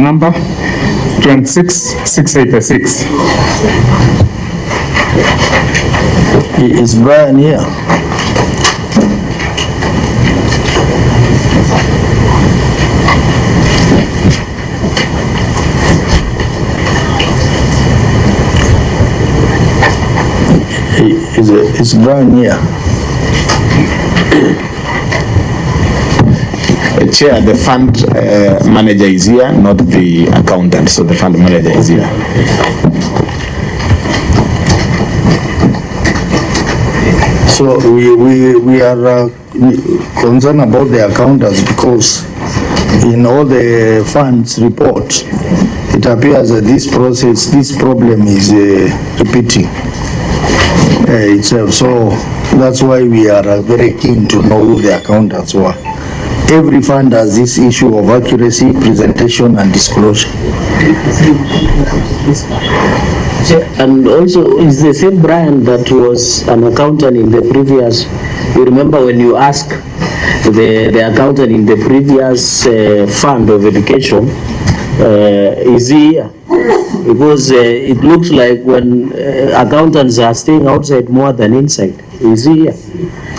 number 26686. Is Brian here? Is Brian here? Chair, the fund manager is here, not the accountant, so the fund manager is here. So we are concerned about the accountants because in all the funds report, it appears that this problem is repeating itself. So that's why we are very keen to know who the accountants were. Every fund has this issue of accuracy, presentation, and disclosure. And also, is the same Brian that was an accountant in the previous, you remember when you ask the accountant in the previous fund of education, is he here? Because it looks like when accountants are staying outside more than inside. Is he here?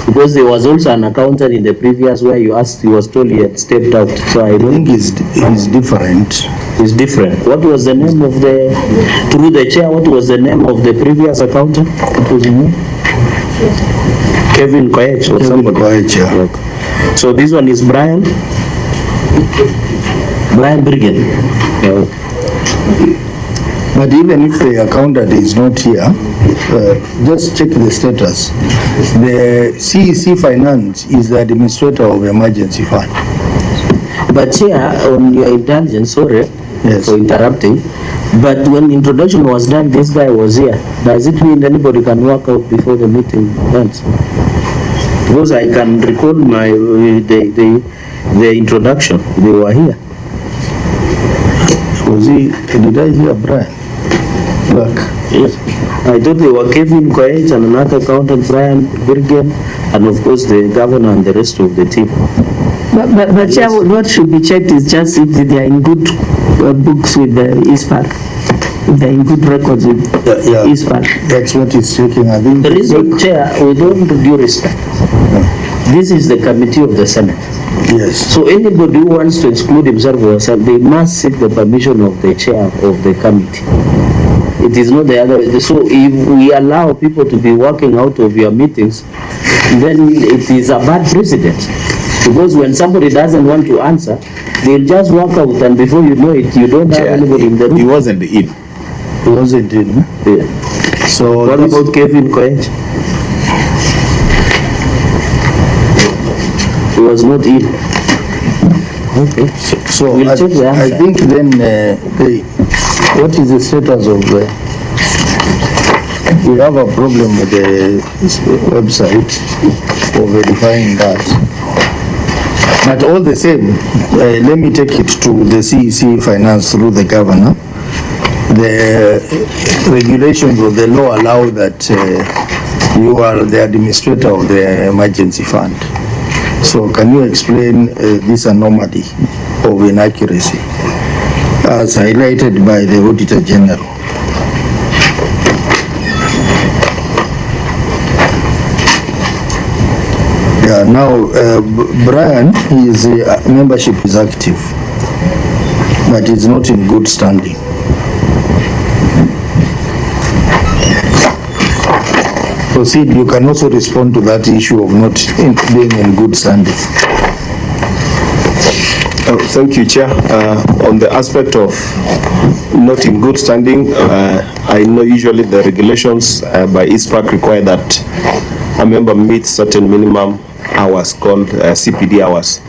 Because there was also an accountant in the previous where you asked, he was told he had stepped out. So I don't think it's different. It's different. What was the name of the, through the chair, what was the name of the previous accountant? What was his name? Kevin Koech or somebody? Koech, yeah. Okay. So this one is Brian? Brian Briggen. Yeah. But even if the accountant is not here, just check the status. The CEC Finance is the administrator of emergency fund. But here, on your intelligence, sorry for interrupting, but when introduction was done, this guy was here. Does it mean anybody can walk out before the meeting ends? Because I can recall the introduction, they were here. Was he, did I hear Brian? Back. Yes. I thought they were Kevin Koech and another accountant, Brian Birgen, and of course the governor and the rest of the team. But Chair, what should be checked is just if they are in good books with the ISPAC, if they are in good records with ISPAC. That's what he's checking. I think there is a chair, with all due respect. This is the committee of the Senate. Yes. So anybody who wants to exclude himself or herself, they must seek the permission of the chair of the committee. It is not the other way. So if we allow people to be walking out of your meetings, then it is a bad precedent. Because when somebody doesn't want to answer, they'll just walk out, and before you know it, you don't have anybody in the room. He wasn't in. He wasn't in. Yeah. So what about Kevin Koech? He was not in. Okay. So we'll check the answer. I think then what is the status of the? We have a problem with the website for verifying that. But all the same, let me take it to the CEC Finance through the governor. The regulations of the law allow that you are the administrator of the emergency fund. So can you explain this anomaly of inaccuracy as highlighted by the Auditor General? Yeah, now Brian, his membership is active, but it's not in good standing. Proceed. You can also respond to that issue of not being in good standing. Thank you, Chair. On the aspect of not in good standing, I know usually the regulations by ISPAC require that a member meets certain minimum hours called CPD hours.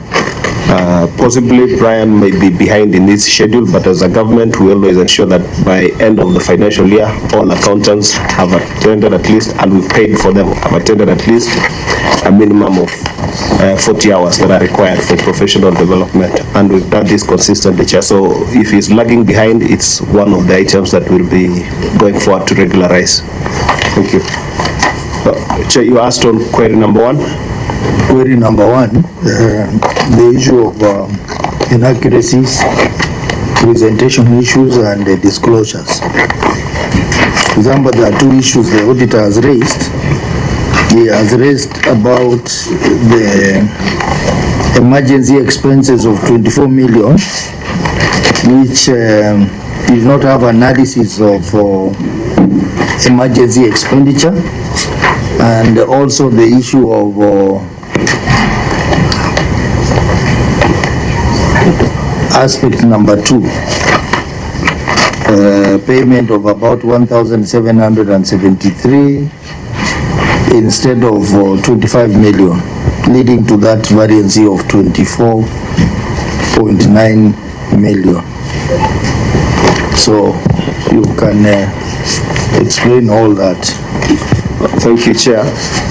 Possibly Brian may be behind in this schedule, but as a government we always ensure that by end of the financial year all accountants have attended at least, and we've paid for them, have attended at least a minimum of 40 hours that are required for professional development, and we've done this consistently, Chair. So if he's lagging behind, it's one of the items that we'll be going forward to regularize. Thank you. Chair, you asked on query number 1. Query number 1, the issue of inaccuracies presentation issues and disclosures. For example, there are two issues the auditor has raised. He has raised about the emergency expenses of 24 million, which did not have analysis of emergency expenditure, and also the issue of aspect number 2, payment of about 1,773 instead of 25 million, leading to that variance of 24.9 million. So you can explain all that. Thank you, Chair.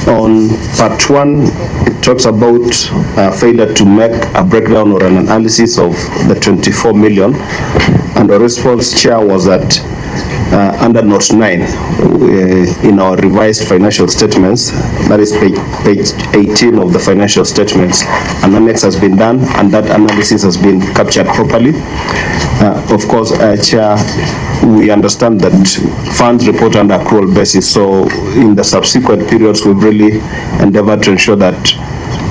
On part 1, it talks about failure to make a breakdown or an analysis of the 24 million. And the response, Chair, was that under note 9 in our revised financial statements, that is page 18 of the financial statements, an annex has been done and that analysis has been captured properly. Of course, Chair, we understand that funds report under accrual basis, so in the subsequent periods we've really endeavored to ensure that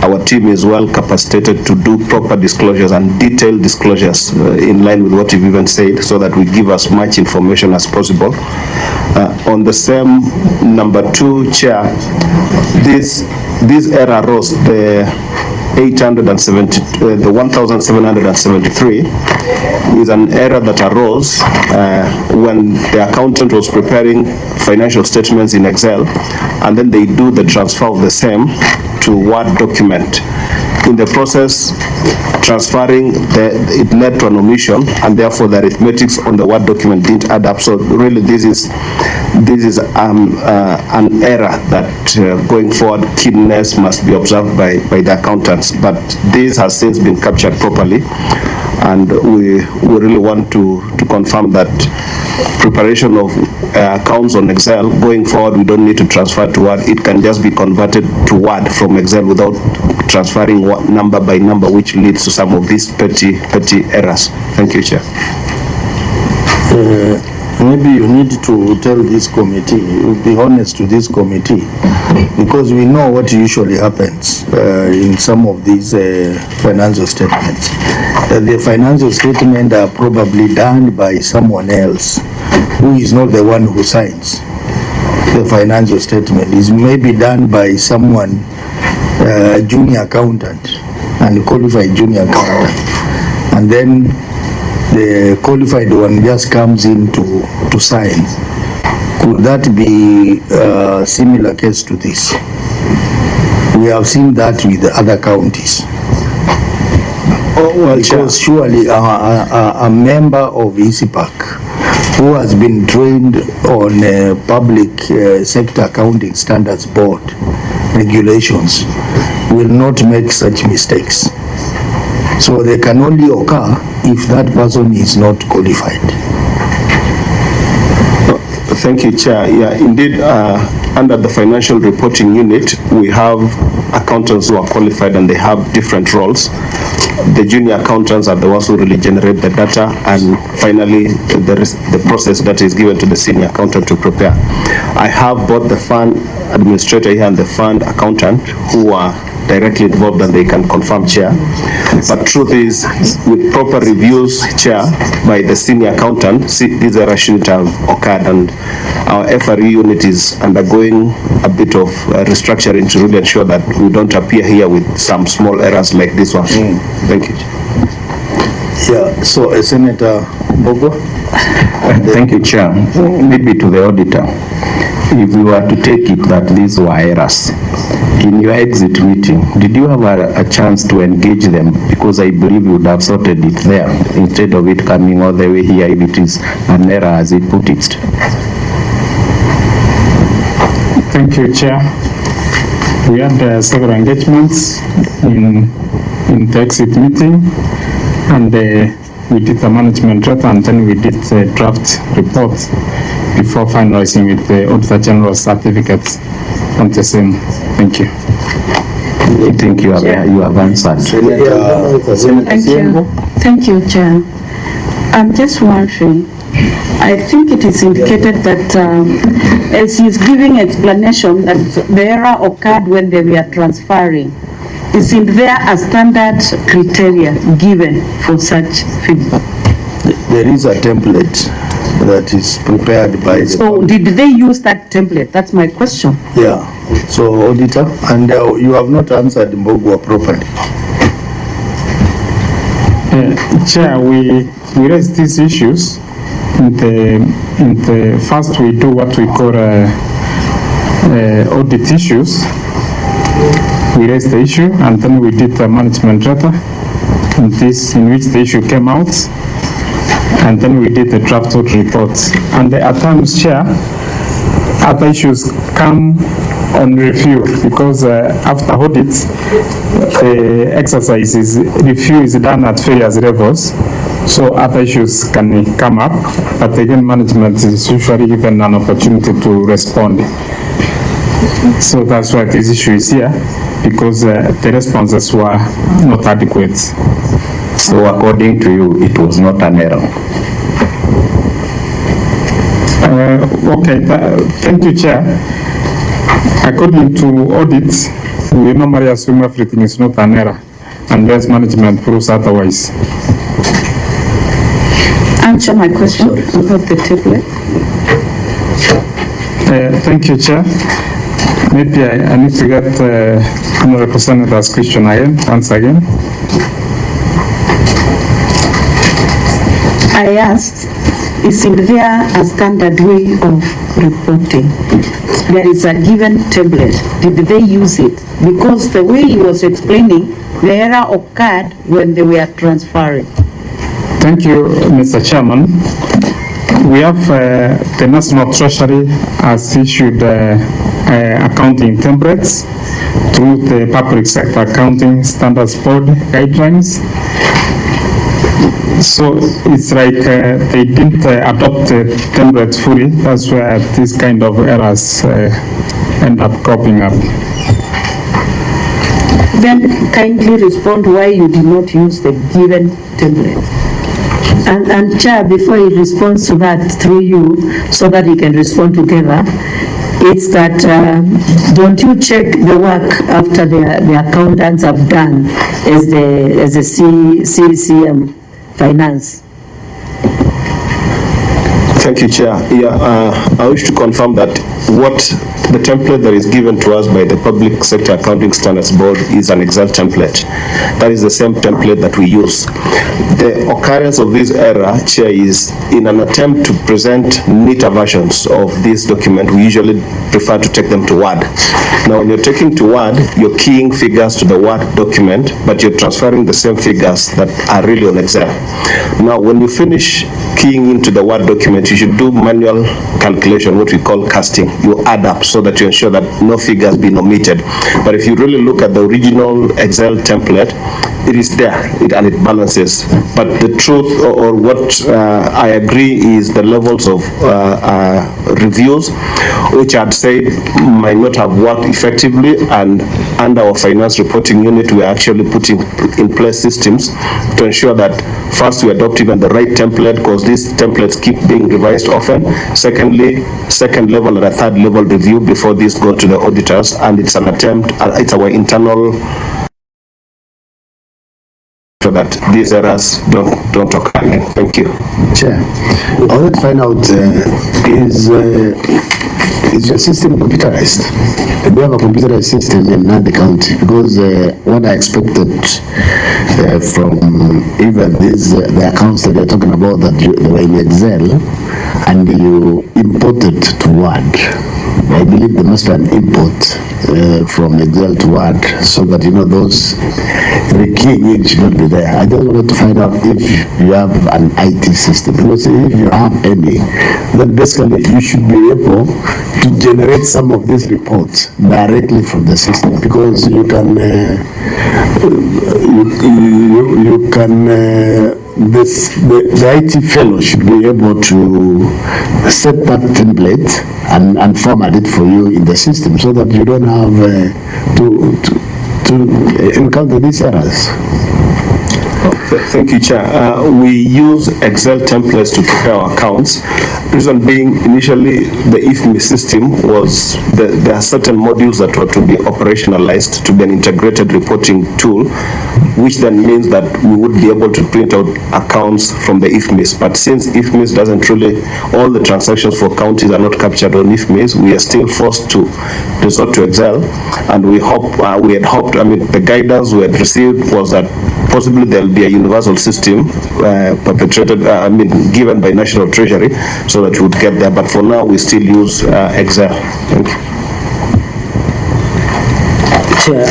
our team is well capacitated to do proper disclosures and detailed disclosures in line with what you've even said, so that we give as much information as possible. On the same number 2, Chair, this error arose, the 1,773 is an error that arose when the accountant was preparing financial statements in Excel, and then they do the transfer of the same to Word document. In the process, transferring, it led to an omission, and therefore the arithmetics on the Word document didn't add up. So really, this is an error that going forward, keenness must be observed by the accountants. But this has since been captured properly, and we really want to confirm that preparation of accounts on Excel, going forward, we don't need to transfer to Word. It can just be converted to Word from Excel without transferring number by number, which leads to some of these petty errors. Thank you, Chair. Maybe you need to tell this committee, be honest to this committee, because we know what usually happens in some of these financial statements. The financial statements are probably done by someone else who is not the one who signs. The financial statement is maybe done by someone, junior accountant, and qualified junior accountant, and then the qualified one just comes in to sign. Could that be a similar case to this? We have seen that with the other counties. Well, because surely a member of ISIPAC who has been trained on public sector accounting standards board regulations will not make such mistakes. So they can only occur if that person is not qualified. Thank you, Chair. Yeah, indeed, under the financial reporting unit, we have accountants who are qualified and they have different roles. The junior accountants are the ones who really generate the data, and finally, the process that is given to the senior accountant to prepare. I have both the fund administrator here and the fund accountant who are directly involved, and they can confirm, Chair. But truth is, with proper reviews, Chair, by the senior accountant, these errors shouldn't have occurred, and our FRE unit is undergoing a bit of restructuring to really ensure that we don't appear here with some small errors like this one. Thank you. Yeah, so Senator Bogo. Thank you, Chair. Maybe to the auditor, if we were to take it that these were errors, in your exit meeting, did you have a chance to engage them? Because I believe you would have sorted it there instead of it coming all the way here if it is an error as he put it. Thank you, Chair. We had several engagements in the exit meeting, and we did the management draft, and then we did the draft report before finalizing with the Auditor General's certificates on the same. Thank you. I think you have answered. Thank you. Thank you, Chair. I'm just wondering, I think it is indicated that as he's giving explanation that the error occurred when they were transferring, isn't there a standard criteria given for such feedback? There is a template that is prepared by the... So did they use that template? That's my question. Yeah, so auditor, and you have not answered Mbogwa properly. Chair, we raise these issues in the first we do what we call audit issues. We raise the issue and then we did the management letter in which the issue came out, and then we did the draft audit reports. And at times, Chair, other issues come on review because after audit, the exercise review is done at various levels, so other issues can come up, but again management is usually given an opportunity to respond. So that's why this issue is here, because the responses were not adequate. So according to you, it was not an error? Okay, thank you, Chair. According to audit, we normally assume everything is not an error unless management proves otherwise. Answer my question about the template. Thank you, Chair. Maybe I need to get the representative's question again, once again. I asked, isn't there a standard way of reporting? There is a given template. Did they use it? Because the way he was explaining, the error occurred when they were transferring. Thank you, Mr. Chairman. We have the National Treasury has issued accounting templates through the Public Sector Accounting Standards Board guidelines. So it's like they didn't adopt the template fully. That's where these kind of errors end up cropping up. Then kindly respond why you did not use the given template. And Chair, before he responds to that through you, so that he can respond together, it's that don't you check the work after the accountants have done as the CCM Finance? Thank you, Chair. Yeah, I wish to confirm that what the template that is given to us by the Public Sector Accounting Standards Board is an Excel template. That is the same template that we use. The occurrence of this error, Chair, is in an attempt to present neater versions of this document. We usually prefer to take them to Word. Now, when you're taking to Word, you're keying figures to the Word document, but you're transferring the same figures that are really on Excel. Now, when you finish keying into the Word document, you should do manual calculation, what we call casting. You add up so that you ensure that no figure has been omitted. But if you really look at the original Excel template, it is there and it balances. But the truth or what I agree is the levels of reviews, which I'd say might not have worked effectively, and under our finance reporting unit, we are actually putting in place systems to ensure that first we adopt even the right template, because these templates keep being revised often. Secondly, second level and a third level review before these go to the auditors, and it's an attempt, it's our internal so that these errors don't occur again. Thank you. Chair, I want to find out, is your system computerized? Do you have a computerized system in Nandi County? Because what I expected from even the accounts that you're talking about that they were in Excel and you imported to Word. I believe there must be an import from Excel to Word so that those rekeying should not be there. I just wanted to find out if you have an IT system, because if you have any, then basically you should be able to generate some of these reports directly from the system, because you can the IT fellow should be able to set that template and format it for you in the system so that you don't have to encounter these errors. Thank you, Chair. We use Excel templates to prepare our accounts. Reason being, initially, the IFMI system was, there are certain modules that were to be operationalized to be an integrated reporting tool, which then means that we would be able to print out accounts from the IFMIs. But since IFMIs doesn't really, all the transactions for counties are not captured on IFMIs, we are still forced to resort to Excel. And we hope, we had hoped, the guidance we had received was that possibly there'll be a universal system perpetrated, given by National Treasury, so that we would get there. But for now, we still use Excel. Thank you. Chair,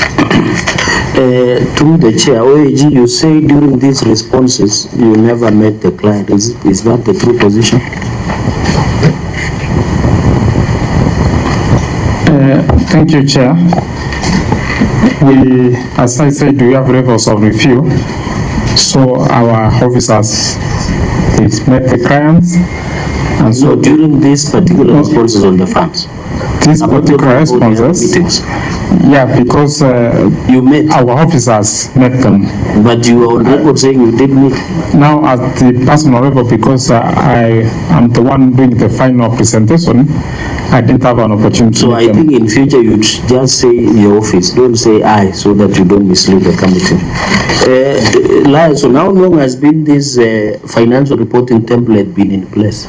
to the chair, OAG, you say during these responses, you never met the client. Is that the true position? Thank you, Chair. We, as I said, we have levels of review. So our officers, they met the clients. And So during these particular responses on the funds? these particular responses, Meetings, yeah, because you met, our officers met them. but you were on record saying you did meet. Now at the personal level, because I am the one doing the final presentation, I didn't have an opportunity So to I meet them. think in future you just say your office, don't say I, so that you don't mislead the committee. So how long has been this financial reporting template been in place?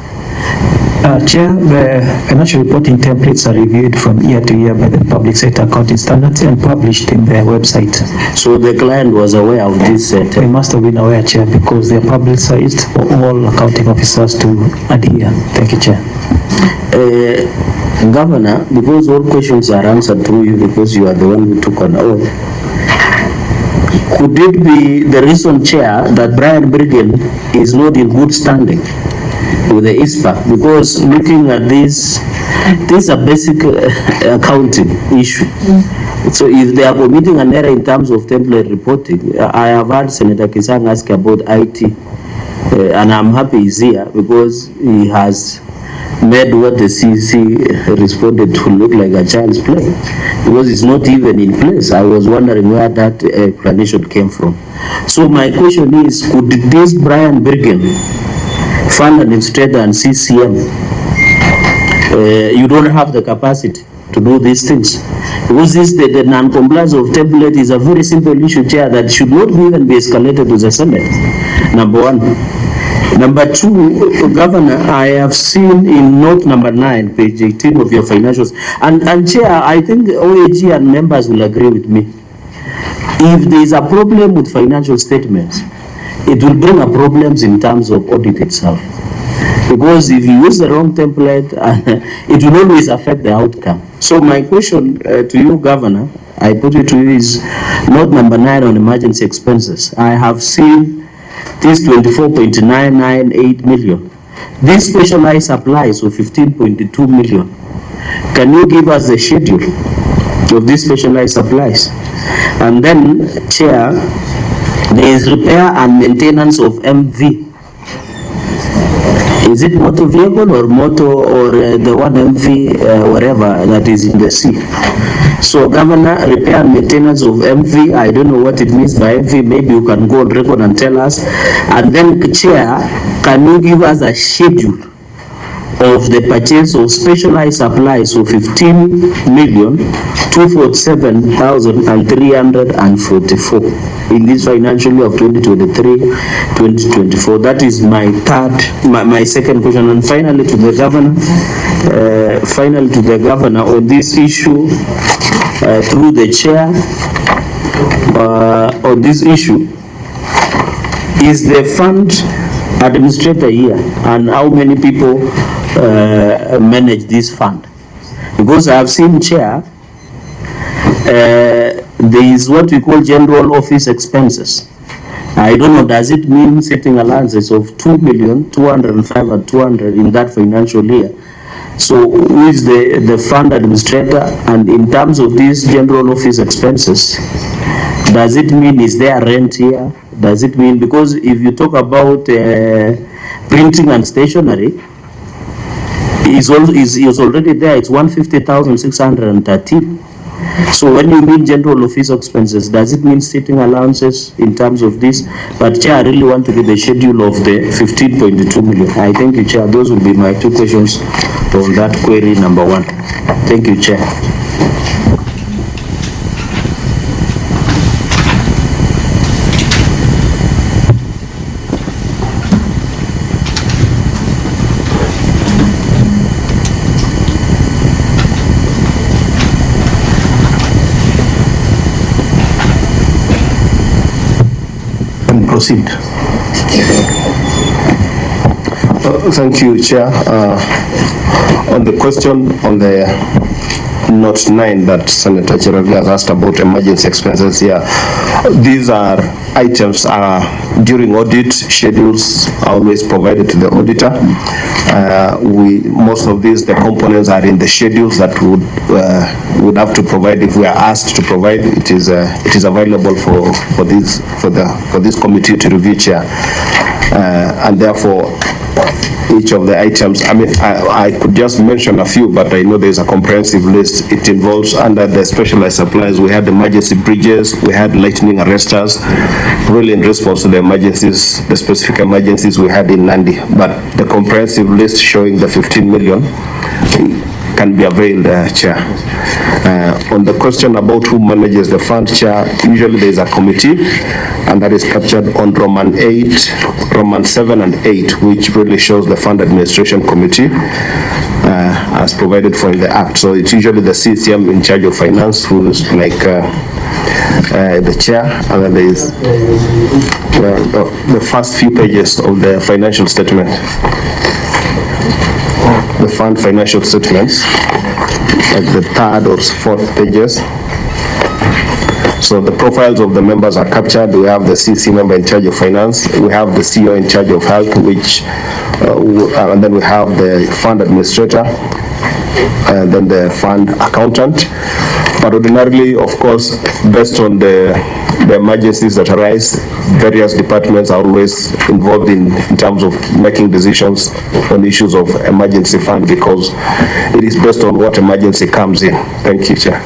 Chair, the financial reporting templates are reviewed from year to year by the Public Sector Accounting Standards and published in their website. So the client was aware of this They must have been aware, Chair, because they are publicized for all accounting officers to adhere. Thank you, Chair. Governor, because all questions are answered through you because you are the one who took an oath, could it be the reason, Chair, that Brian Briggen is not in good standing with the ISPA? Because looking at this is a basic accounting issue. So if they are committing an error in terms of template reporting, I have heard Senator Kisang ask about IT, and I'm happy he's here because he has made what the CC responded to look like a child's play, because it's not even in place. I was wondering where that explanation came from. So my question is, could this Brian Briggen, fund administrator and CCM, you don't have the capacity to do these things? Because this, the non-compliance of template is a very simple issue, Chair, that should not even be escalated to the Senate, number one. Number two, Governor, I have seen in note number 9, page 18 of your financials, and Chair, I think OAG and members will agree with me. If there is a problem with financial statements, it will bring up problems in terms of audit itself. Because if you use the wrong template, it will always affect the outcome. So my question to you, Governor, I put it to you, is note number 9 on emergency expenses. I have seen this 24.998 million. This specialized supplies of 15.2 million. Can you give us the schedule of these specialized supplies? And then, Chair, there is repair and maintenance of MV. Is it motor vehicle or motor or the one MV, whatever that is in the sea? So, Governor, repair and maintenance of MV, I don't know what it means by MV. Maybe you can go on record and tell us. And then, Chair, can you give us a schedule of the purchase of specialized supplies of 15,247,344 in this financial year of 2023-2024? That is my my second question. And finally to the governor, on this issue, through the chair, on this issue, is the fund administrator here, and how many people manage this fund? Because I have seen, Chair, there is what we call general office expenses. I don't know, does it mean setting allowances of 2,205,000 and 200 in that financial year? So who is the fund administrator? And in terms of these general office expenses, does it mean, is there rent here? Does it mean, because if you talk about printing and stationery, is already there, it's 150,613. So when you mean general office expenses, does it mean sitting allowances in terms of this? But Chair, I really want to read the schedule of the 15.2 million. I thank you, Chair. Those will be my two questions on that query number 1. Thank you, Chair. Proceed. Thank you, Chair. On the question on the note 9 that Senator Cherargei has asked about emergency expenses here, these are items during audit schedules are always provided to the auditor. Most of these, the components are in the schedules that would have to provide if we are asked to provide. It is available for this committee to review, Chair, and therefore each of the items, I mean, I could just mention a few, but I know there's a comprehensive list. It involves, under the specialized supplies, we had emergency bridges, we had lightning arresters, really in response to the emergencies, the specific emergencies we had in Nandi. But the comprehensive list showing the 15 million can be availed, Chair. On the question about who manages the fund, Chair, usually there is a committee, and that is captured on Roman 7 and 8, which really shows the Fund Administration Committee as provided for in the Act. So it's usually the CCM in charge of finance who is like the chair, and then there is the first few pages of the financial statement. The fund financial statements, like the 3rd or 4th pages. So the profiles of the members are captured. We have the CC member in charge of finance. We have the CEO in charge of health, which, and then we have the fund administrator, and then the fund accountant. But ordinarily, of course, based on the emergencies that arise, various departments are always involved in terms of making decisions on issues of emergency fund, because it is based on what emergency comes in. Thank you, Chair.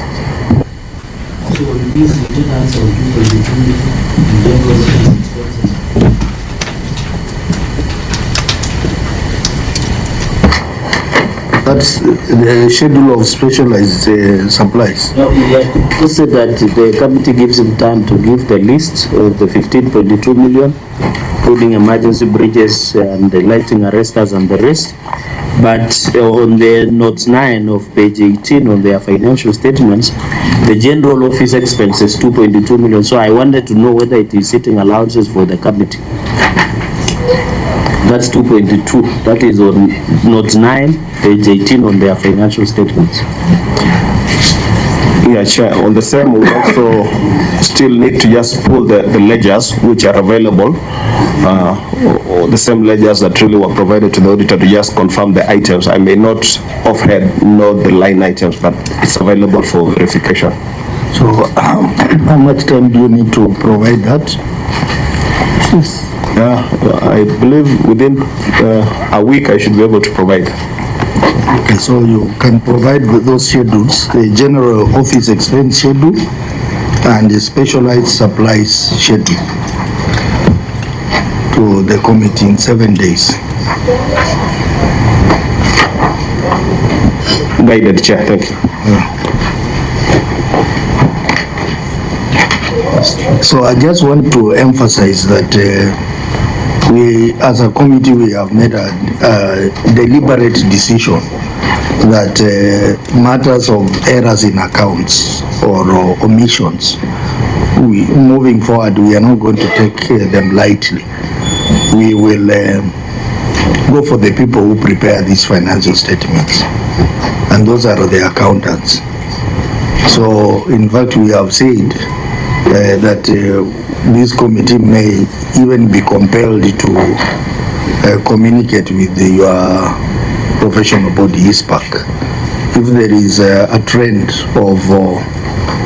That's the schedule of specialized supplies. No, you said that the committee gives him time to give the list of the 15.2 million, including emergency bridges and the lighting arresters and the rest. But on the note 9 of page 18 on their financial statements, the general office expenses 2.2 million. So I wanted to know whether it is sitting allowances for the committee. That's 2.2. That is on note 9, page 18 on their financial statements. Yeah, Chair. On the same, we also still need to just pull the ledgers which are available, or the same ledgers that really were provided to the auditor to just confirm the items. I may not offhand know the line items, but it's available for verification. So how much time do you need to provide that? Yeah, I believe within a week I should be able to provide. Okay, so you can provide with those schedules, the general office expense schedule and the specialized supplies schedule to the committee in 7 days. Guided, Chair, thank you. So I just want to emphasize that we, as a committee, we have made a deliberate decision that matters of errors in accounts or omissions, moving forward, we are not going to take them lightly. We will go for the people who prepare these financial statements, and those are the accountants. So, in fact, we have said that this committee may even be compelled to communicate with your professional body, ISPAC, if there is a trend of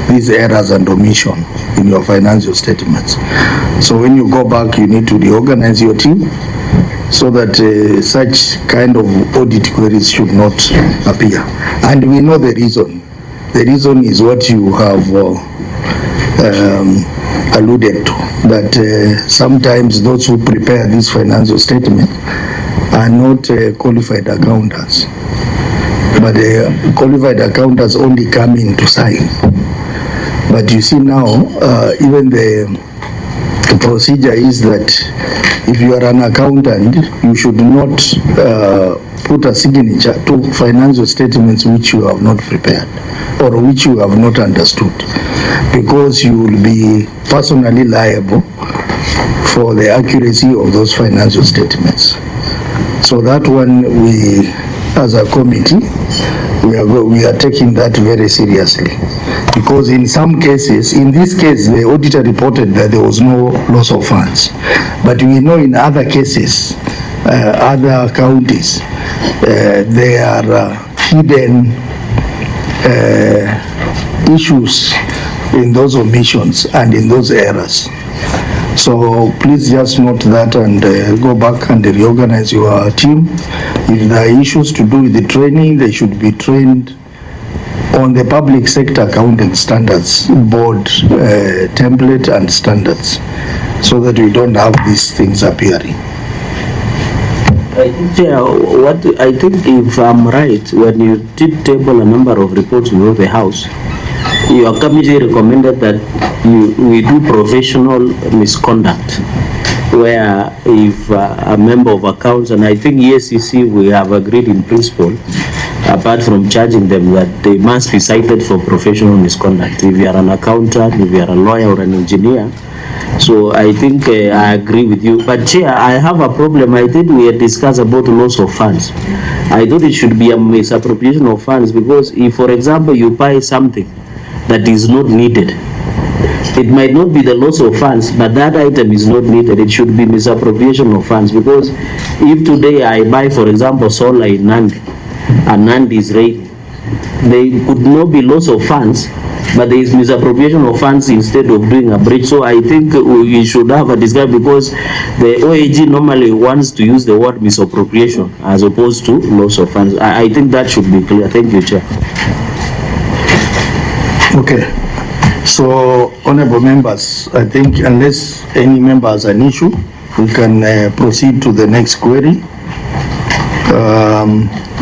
these errors and omission in your financial statements. So when you go back, you need to reorganize your team so that such kind of audit queries should not appear. And we know the reason. The reason is what you have alluded to, that sometimes those who prepare this financial statement are not qualified accountants, but the qualified accountants only come in to sign. But you see now, even the procedure is that if you are an accountant, you should not put a signature to financial statements which you have not prepared or which you have not understood, because you will be personally liable for the accuracy of those financial statements. So that one, we as a committee, we are taking that very seriously, because in some cases, in this case, the auditor reported that there was no loss of funds, but we know in other cases, other counties, there are hidden issues in those omissions and in those errors. So please just note that and go back and reorganize your team. If there are issues to do with the training, they should be trained on the public sector accounting standards board template and standards, so that we don't have these things appearing. Yeah, what I think, if I'm right, when you did table a number of reports before the House, your committee recommended that we do professional misconduct, where if a member of accounts, and I think EACC, we have agreed in principle, apart from charging them, that they must be cited for professional misconduct. If you are an accountant, if you are a lawyer or an engineer. So I think I agree with you. But Chair, I have a problem. I think we had discussed about loss of funds. I thought it should be a misappropriation of funds, because if, for example, you buy something that is not needed, it might not be the loss of funds, but that item is not needed. It should be misappropriation of funds, because if today I buy, for example, solar in Nandi, and Nandi is raining, there could not be loss of funds, but there is misappropriation of funds instead of doing a breach. So I think we should have a discussion, because the OAG normally wants to use the word misappropriation as opposed to loss of funds. I think that should be clear. Thank you, Chair. Okay. So, honorable members, I think unless any member has an issue, we can proceed to the next query,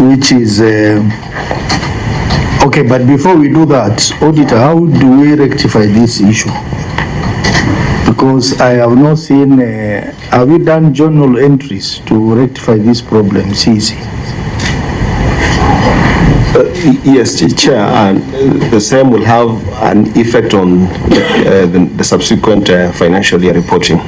which is okay. But before we do that, Auditor, how do we rectify this issue? Because I have not seen, have you done journal entries to rectify this problem, CC? Yes, Chair, and the same will have an effect on the subsequent financial year reporting.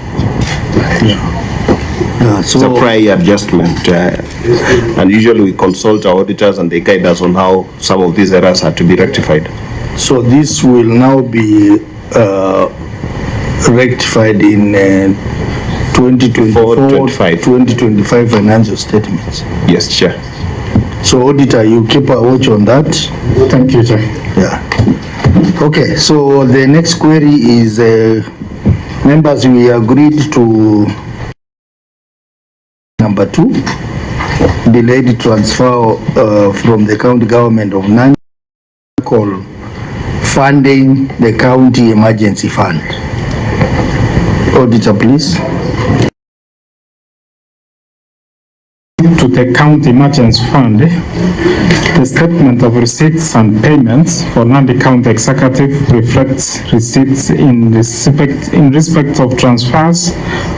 So it's a prior adjustment, and usually we consult our auditors and they guide us on how some of these errors are to be rectified. So this will now be rectified in 2024-2025 financial statements. Yes, Chair. So Auditor, you keep a watch on that. Thank you, Chair. Yeah. Okay, so the next query is, members, we agreed to number 2, delayed transfer from the county government of Nandi called funding the county emergency fund. Auditor, please. To the county emergency fund, the statement of receipts and payments for Nandi County Executive reflects receipts in respect of transfers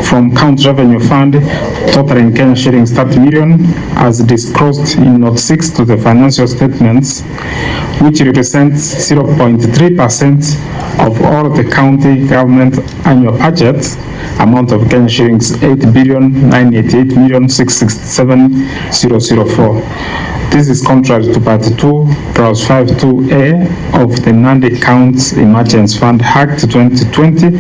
from county revenue fund totaling Kenya shillings 30 million as disclosed in note 6 to the financial statements, which represents 0.3% of all the county government annual budget amount of Kenya shillings 8,988,667,004. This is contrary to Part 2, Clause 52A of the Nandi County Emergency Fund Act 2020,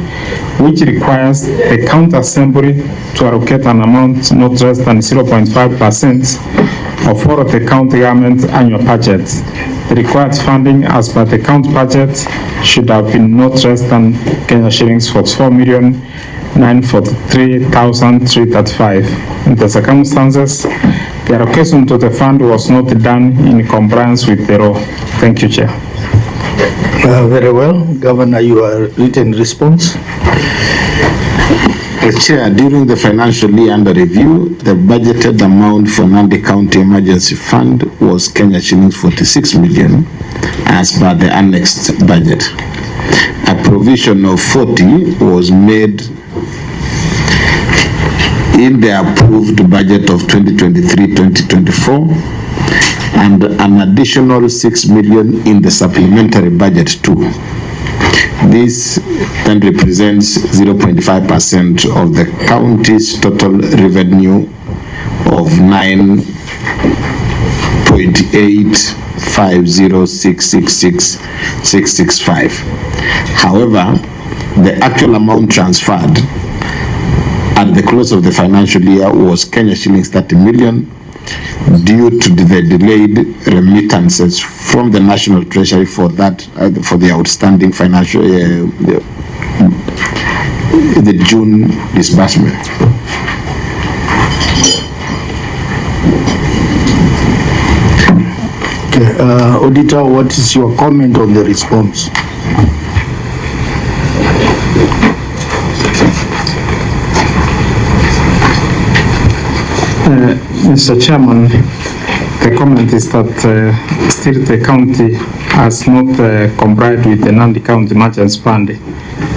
which requires the county assembly to allocate an amount not less than 0.5% of all of the county government annual budget. The required funding as per the county budget should have been not less than Kenya shillings 44,943,335. In the circumstances, the allocation to the fund was not done in compliance with the law. Thank you, Chair. Very well. Governor, your written response. Chair, during the financial year under review, the budgeted amount for Nandi County Emergency Fund was Kenya shillings 46 million as per the annexed budget. A provision of 40 was made in the approved budget of 2023-2024 and an additional 6 million in the supplementary budget too. This then represents 0.5% of the county's total revenue of 9.850666,665. However, the actual amount transferred at the close of the financial year was Kenya shillings 30 million due to the delayed remittances from the National Treasury for that for the outstanding financial the June disbursement. Okay, Auditor, what is your comment on the response? Mr. Chairman, the comment is that still the county has not complied with the Nandi County Emergency Fund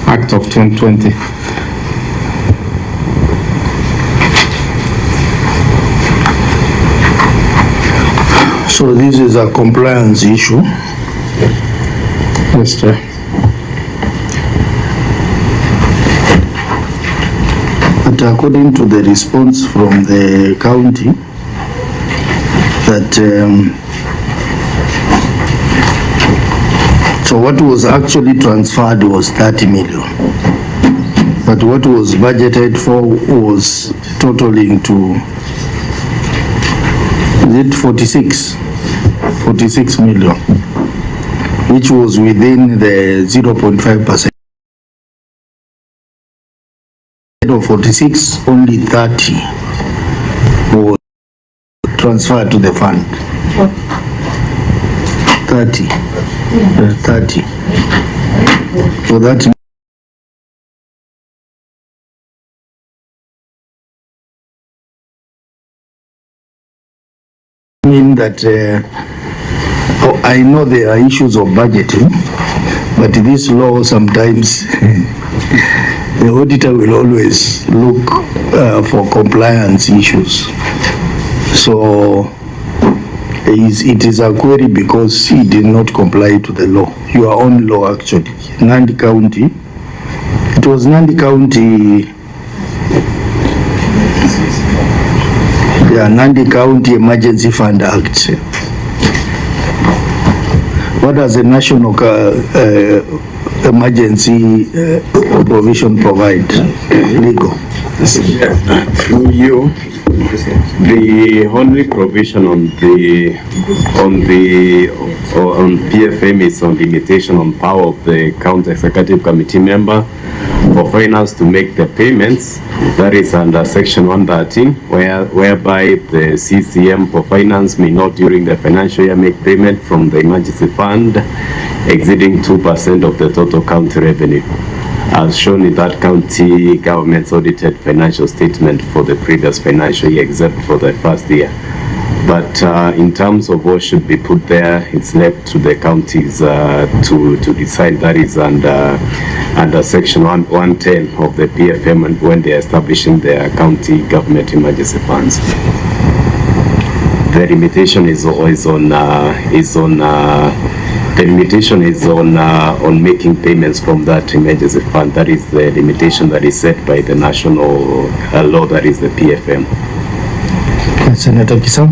Act of 2020. So this is a compliance issue. Yes, Chair. But according to the response from the county, that so what was actually transferred was 30 million, but what was budgeted for was totaling to, is it 46 million, which was within the 0.5%. Of 46, only 30 was transferred to the fund. 30. 30. So that means that I know there are issues of budgeting, but this law sometimes the auditor will always look for compliance issues. So it is a query because he did not comply to the law, your own law actually. Nandi County, it was Nandi County, yeah, Nandi County Emergency Fund Act. What does the National Emergency Provision provide? Legal. Through you, the only provision on PFM is on limitation on power of the county executive committee member for finance to make the payments. That is under section 113, whereby the CCM for finance may not during the financial year make payment from the emergency fund exceeding 2% of the total county revenue, as shown in that county government's audited financial statement for the previous financial year, except for the first year. But in terms of what should be put there, it's left to the counties to decide. That is under section 110 of the PFM, and when they are establishing their county government emergency funds. The limitation is always on the limitation is on making payments from that emergency fund. That is the limitation that is set by the national law, that is the PFM. Senator Kisam.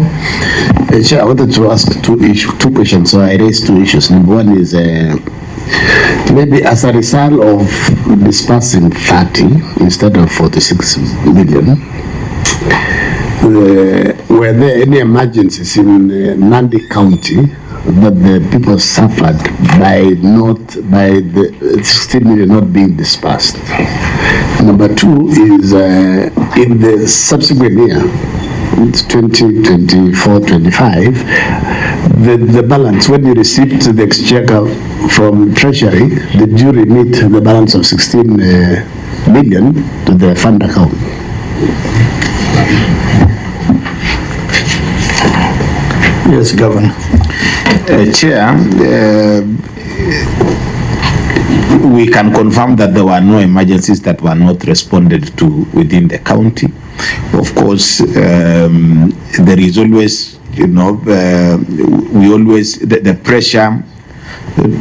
Chair, I wanted to ask two questions. So I raised two issues. Number one is maybe as a result of dispersing 30 instead of 46 million, were there any emergencies in Nandi County that the people suffered by the 16 million not being dispersed? Number two is in the subsequent year, it's 2024-25, the balance when you received the exchequer from Treasury, did you remit the balance of 16 million to the fund account? Yes, Governor. Chair, we can confirm that there were no emergencies that were not responded to within the county. Of course, there is always, you know, the pressure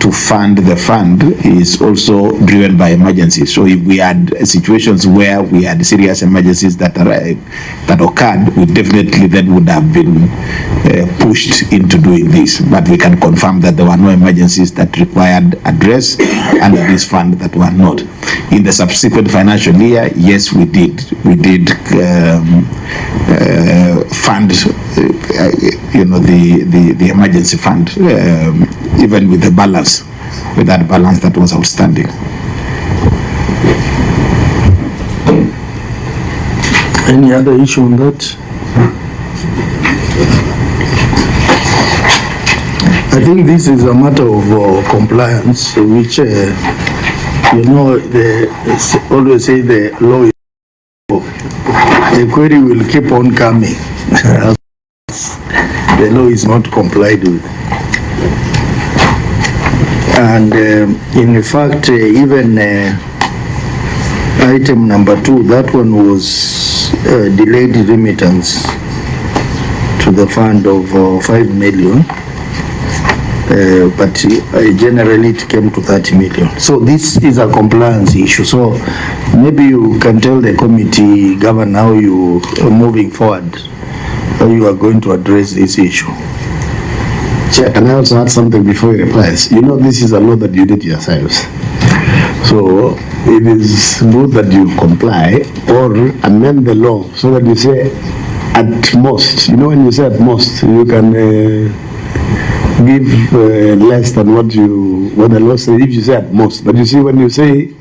to fund the fund is also driven by emergencies. So if we had situations where we had serious emergencies that occurred, we definitely then would have been pushed into doing this. But we can confirm that there were no emergencies that required address under this fund that were not. In the subsequent financial year, yes, we did fund, you know, the emergency fund, even with the balance, with that balance that was outstanding. Any other issue on that? I think this is a matter of compliance, which, you know, they always say the law is the query will keep on coming. The law is not complied with. And in fact, even item number 2, that one was delayed remittance to the fund of 5 million. But generally it came to 30 million. So this is a compliance issue. So maybe you can tell the committee, Governor, how you are moving forward, how you are going to address this issue. Chair, can I also add something before he replies? You know, this is a law that you did yourselves. So it is good that you comply or amend the law so that you say at most. You know, when you say at most, you can give less than what the law says if you say at most. But you see, when you say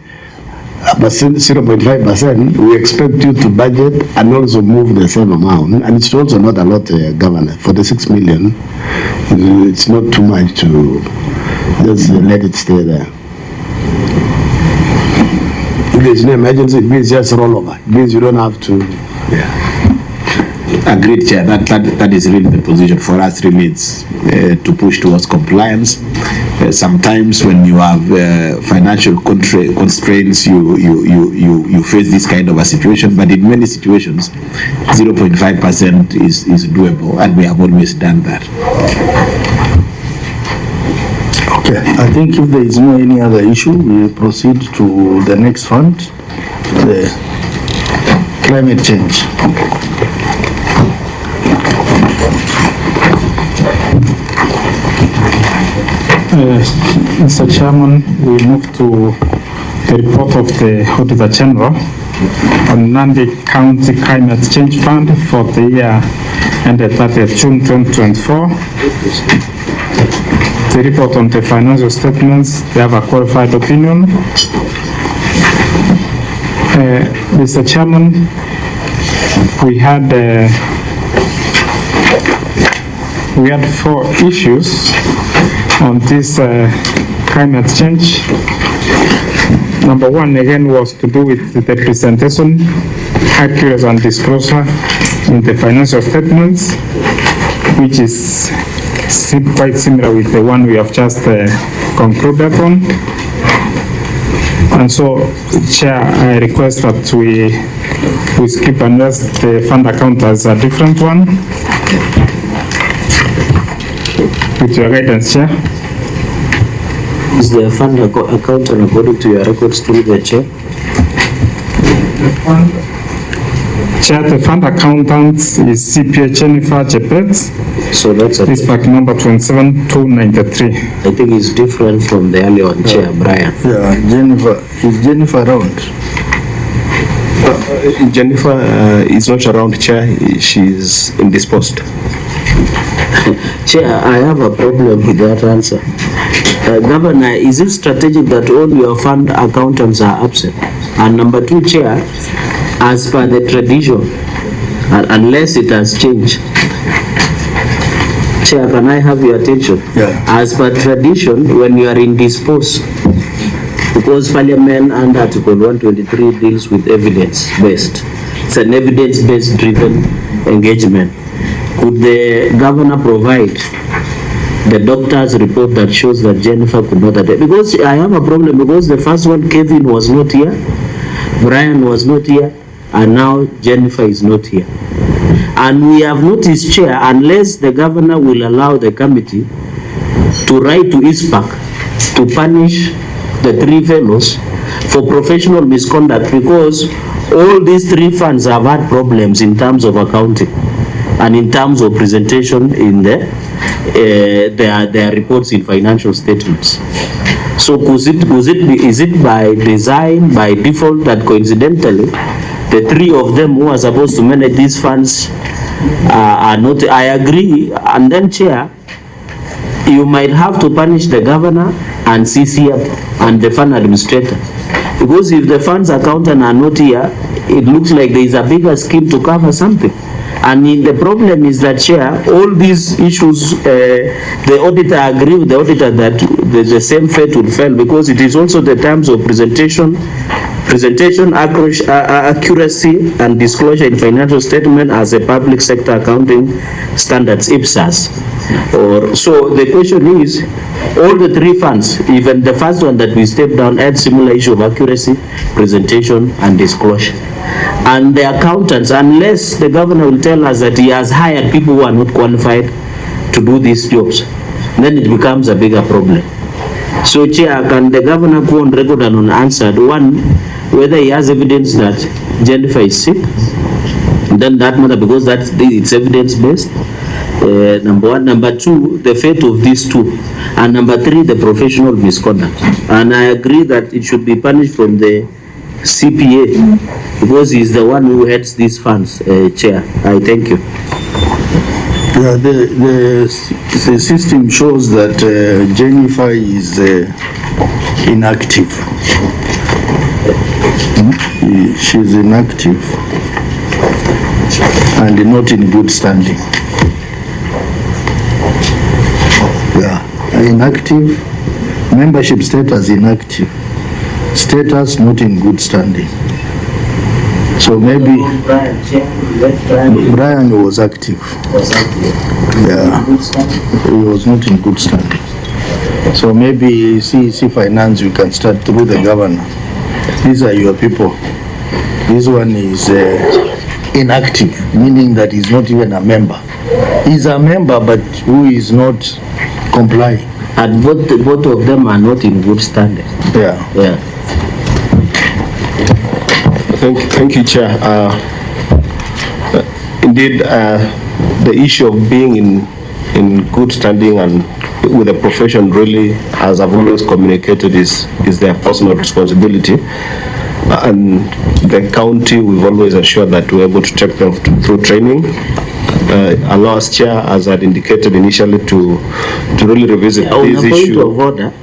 0.5%, we expect you to budget and also move the same amount. And it's also not a lot, Governor. For the 6 million, it's not too much to just let it stay there. If there's no emergency, it means just roll over. It means you don't have to. Yeah. Agreed, Chair. That is really the position for us. Really, it's to push towards compliance. Sometimes when you have financial constraints, you face this kind of a situation. But in many situations, 0.5% is doable, and we have always done that. Okay, I think if there is no any other issue, we will proceed to the next fund, the climate change. Mr. Chairman, we move to the report of the Auditor General on Nandi County Climate Change Fund for the year ended 30th June 2024. The report on the financial statements, they have a qualified opinion. Mr. Chairman, we had 4 issues on this climate change. Number 1 again was to do with the presentation, accuracy and disclosure in the financial statements, which is quite similar with the one we have just concluded on. And so, Chair, I request that we skip and rest the fund account as a different one. With your guidance, Chair. Is the fund account according to your records through the Chair? Chair, the fund accountant is CPA Jennifer Jepet. So that's this pack number 27293. I think it's different from the earlier one, Chair Brian. Yeah, Jennifer, is Jennifer around? Jennifer is not around, Chair. She's indisposed. Chair, I have a problem with that answer. Governor, is it strategic that all your fund accountants are absent? And number 2, Chair, as per the tradition, unless it has changed, Chair, can I have your attention? Yeah. As per tradition, when you are indisposed, because Parliament under Article 123 deals with evidence-based, it's an evidence-based driven engagement. Could the governor provide the doctor's report that shows that Jennifer could not attend? Because I have a problem, because the first one, Kevin was not here, Brian was not here, and now Jennifer is not here. And we have noticed, Chair, unless the governor will allow the committee to write to ISPAC to punish the three fellows for professional misconduct, because all these three funds have had problems in terms of accounting and in terms of presentation in their reports in financial statements. So is it by design, by default, that coincidentally the three of them who are supposed to manage these funds are not? I agree. And then, Chair, you might have to punish the governor and CCF and the fund administrator, because if the funds accountant are not here, it looks like there is a bigger scheme to cover something. And the problem is that, Chair, all these issues, the auditor agree with the auditor that the same fate will fail, because it is also the terms of presentation, accuracy and disclosure in financial statement as a public sector accounting standards, IPSAS. So the question is, all the three funds, even the first one that we stepped down, had similar issue of accuracy, presentation and disclosure. And the accountants, unless the governor will tell us that he has hired people who are not qualified to do these jobs, then it becomes a bigger problem. So, Chair, can the governor go on record and unanswered, one, whether he has evidence that Jennifer is sick, then that matter, because it's evidence-based, number one. Number two, the fate of these two. And number three, the professional misconduct. And I agree that it should be punished from the CPA, because he's the one who heads these funds, Chair. I thank you. Yeah, the system shows that Jennifer is inactive. She's inactive and not in good standing. Yeah, inactive, membership status inactive, status not in good standing. So maybe Brian was active. Yeah, he was not in good standing. So maybe CEC Finance, you can start through the governor. These are your people. This one is inactive, meaning that he's not even a member. He's a member, but who is not complying. And both of them are not in good standing. Yeah. Yeah. Thank you, Chair. Indeed, the issue of being in good standing and with the profession, really, as I've always communicated, is their personal responsibility. And the county, we've always assured that we're able to take them through training. Allow us, Chair, as I'd indicated initially, to really revisit these issues. Point of order,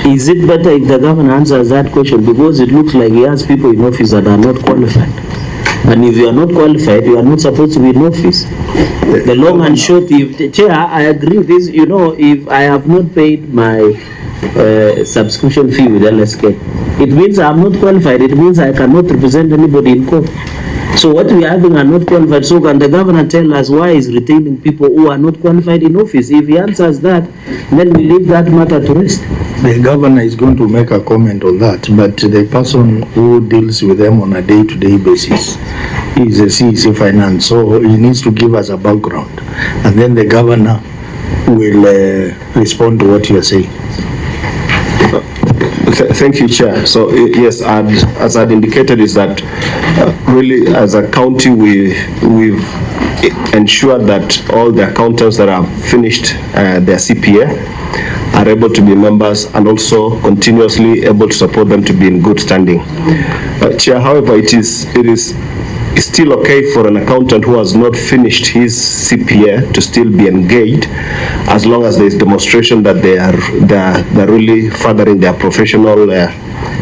is it better if the governor answers that question, because it looks like he has people in office that are not qualified? And if you are not qualified, you are not supposed to be in office. The long and short, Chair, I agree with this, if I have not paid my subscription fee with LSK, it means I am not qualified. It means I cannot represent anybody in court. So what we are having are not qualified. So can the governor tell us why he's retaining people who are not qualified in office? If he answers that, then we leave that matter to rest. The governor is going to make a comment on that, but the person who deals with them on a day-to-day basis is a CEC Finance, so he needs to give us a background, and then the governor will respond to what you are saying. Thank you, Chair. So yes, as I'd indicated, is that really as a county we've ensured that all the accountants that have finished their CPA are able to be members, and also continuously able to support them to be in good standing. Chair, however, it is still okay for an accountant who has not finished his CPA to still be engaged, as long as there is demonstration that they are really furthering their professional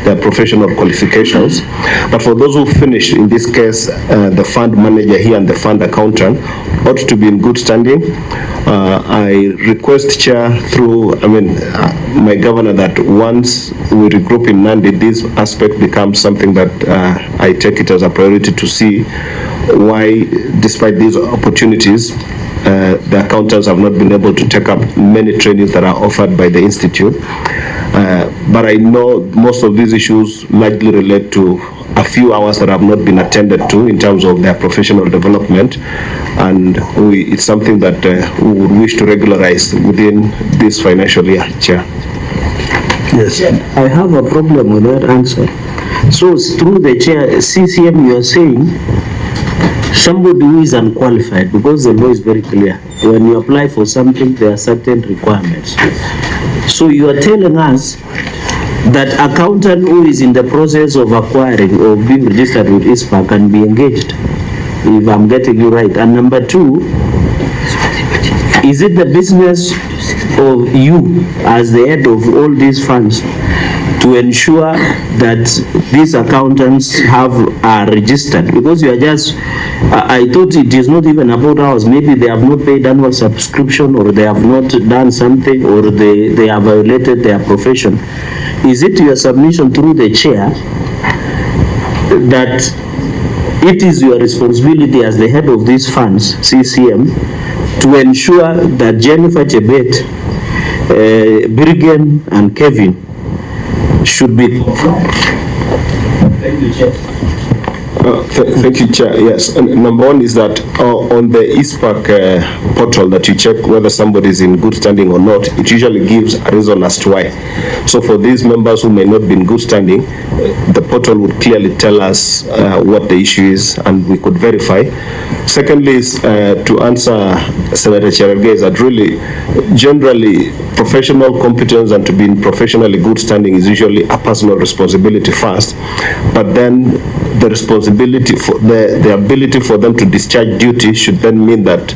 their professional qualifications. But for those who finished, in this case, the fund manager here and the fund accountant ought to be in good standing. I request Chair through, my governor, that once we regroup in Nandi, this aspect becomes something that I take it as a priority to see why, despite these opportunities, the accountants have not been able to take up many trainings that are offered by the Institute. But I know most of these issues largely relate to a few hours that have not been attended to in terms of their professional development, and it's something that we would wish to regularize within this financial year, Chair. Yes. I have a problem with that answer. So through the chair, CCM, you are saying somebody who is unqualified, because the law is very clear. When you apply for something, there are certain requirements. So you are telling us that accountant who is in the process of acquiring or being registered with ISPA can be engaged, if I'm getting you right. And number two, is it the business of you as the head of all these funds to ensure that these accountants are registered? Because you are just, I thought it is not even about hours. Maybe they have not paid annual subscription, or they have not done something, or they have violated their profession. Is it your submission through the chair that it is your responsibility as the head of these funds, CCM, to ensure that Jennifer Chebet, Birgen and Kevin should be? Thank you, Chair. Thank you, Chair. Yes, and number one is that on the ISPAC portal that you check whether somebody is in good standing or not, it usually gives a reason as to why. So for these members who may not be in good standing, the portal would clearly tell us what the issue is, and we could verify. Secondly is to answer Senator Cherargei, is that really, generally, professional competence and to be in professionally good standing is usually a personal responsibility first, but then the responsibility for the ability for them to discharge duty should then mean that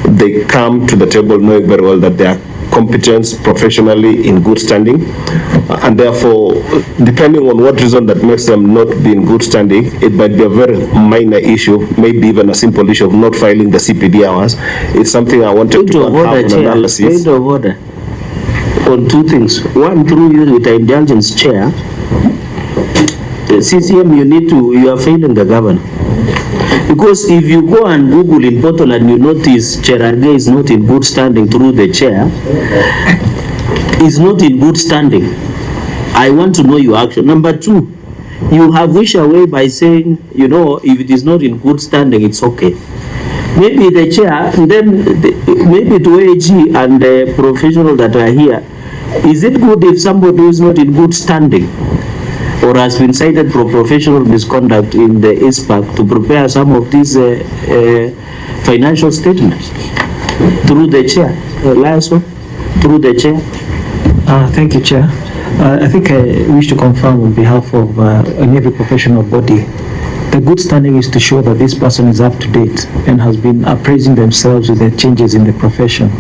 they come to the table knowing very well that they are competence professionally in good standing, and therefore, depending on what reason that makes them not be in good standing, it might be a very minor issue, maybe even a simple issue of not filing the CPD hours. It's something I wanted to have an analysis. Point of order on two things. One, through you with the indulgence, Chair, CCM, you are failing the governor. Because if you go and Google in portal and you notice Cherargei is not in good standing through the chair, is not in good standing, I want to know your action. Number two, you have wished away by saying, if it is not in good standing, it's okay. Maybe the chair, then maybe to AG and the professional that are here, is it good if somebody is not in good standing or has been cited for professional misconduct in the ISPAC to prepare some of these financial statements through the chair? Through the chair. Thank you, Chair. I think I wish to confirm on behalf of every professional body, the good standing is to show that this person is up to date and has been appraising themselves with the changes in the profession.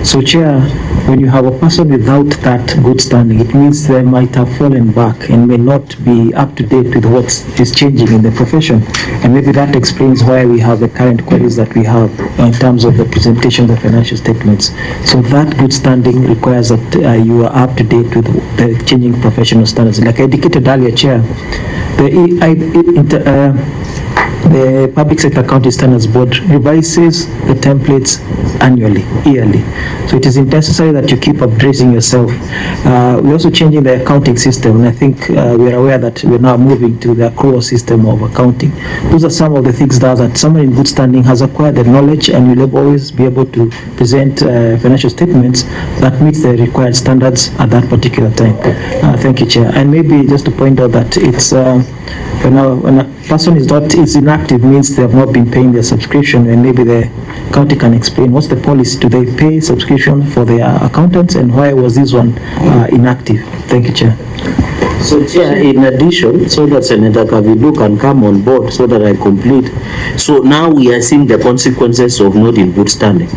So, Chair, when you have a person without that good standing, it means they might have fallen back and may not be up to date with what is changing in the profession. And maybe that explains why we have the current queries that we have in terms of the presentation of the financial statements. So that good standing requires that you are up to date with the changing professional standards. Like I indicated earlier, Chair, the Public Sector Accounting Standards Board revises the templates annually, yearly. So it is necessary that you keep updating yourself. We're also changing the accounting system, and I think we are aware that we're now moving to the accrual system of accounting. Those are some of the things that someone in good standing has acquired the knowledge and will always be able to present financial statements that meet the required standards at that particular time. Thank you, Chair. And maybe just to point out that it's when a person is inactive, means they have not been paying their subscription, and maybe the county can explain what's the policy. Do they pay subscription for their accountants, and why was this one inactive? Thank you, Chair. So Chair, in addition, so that Senator Kavidu can come on board so that I complete. So now we are seeing the consequences of not in good standing.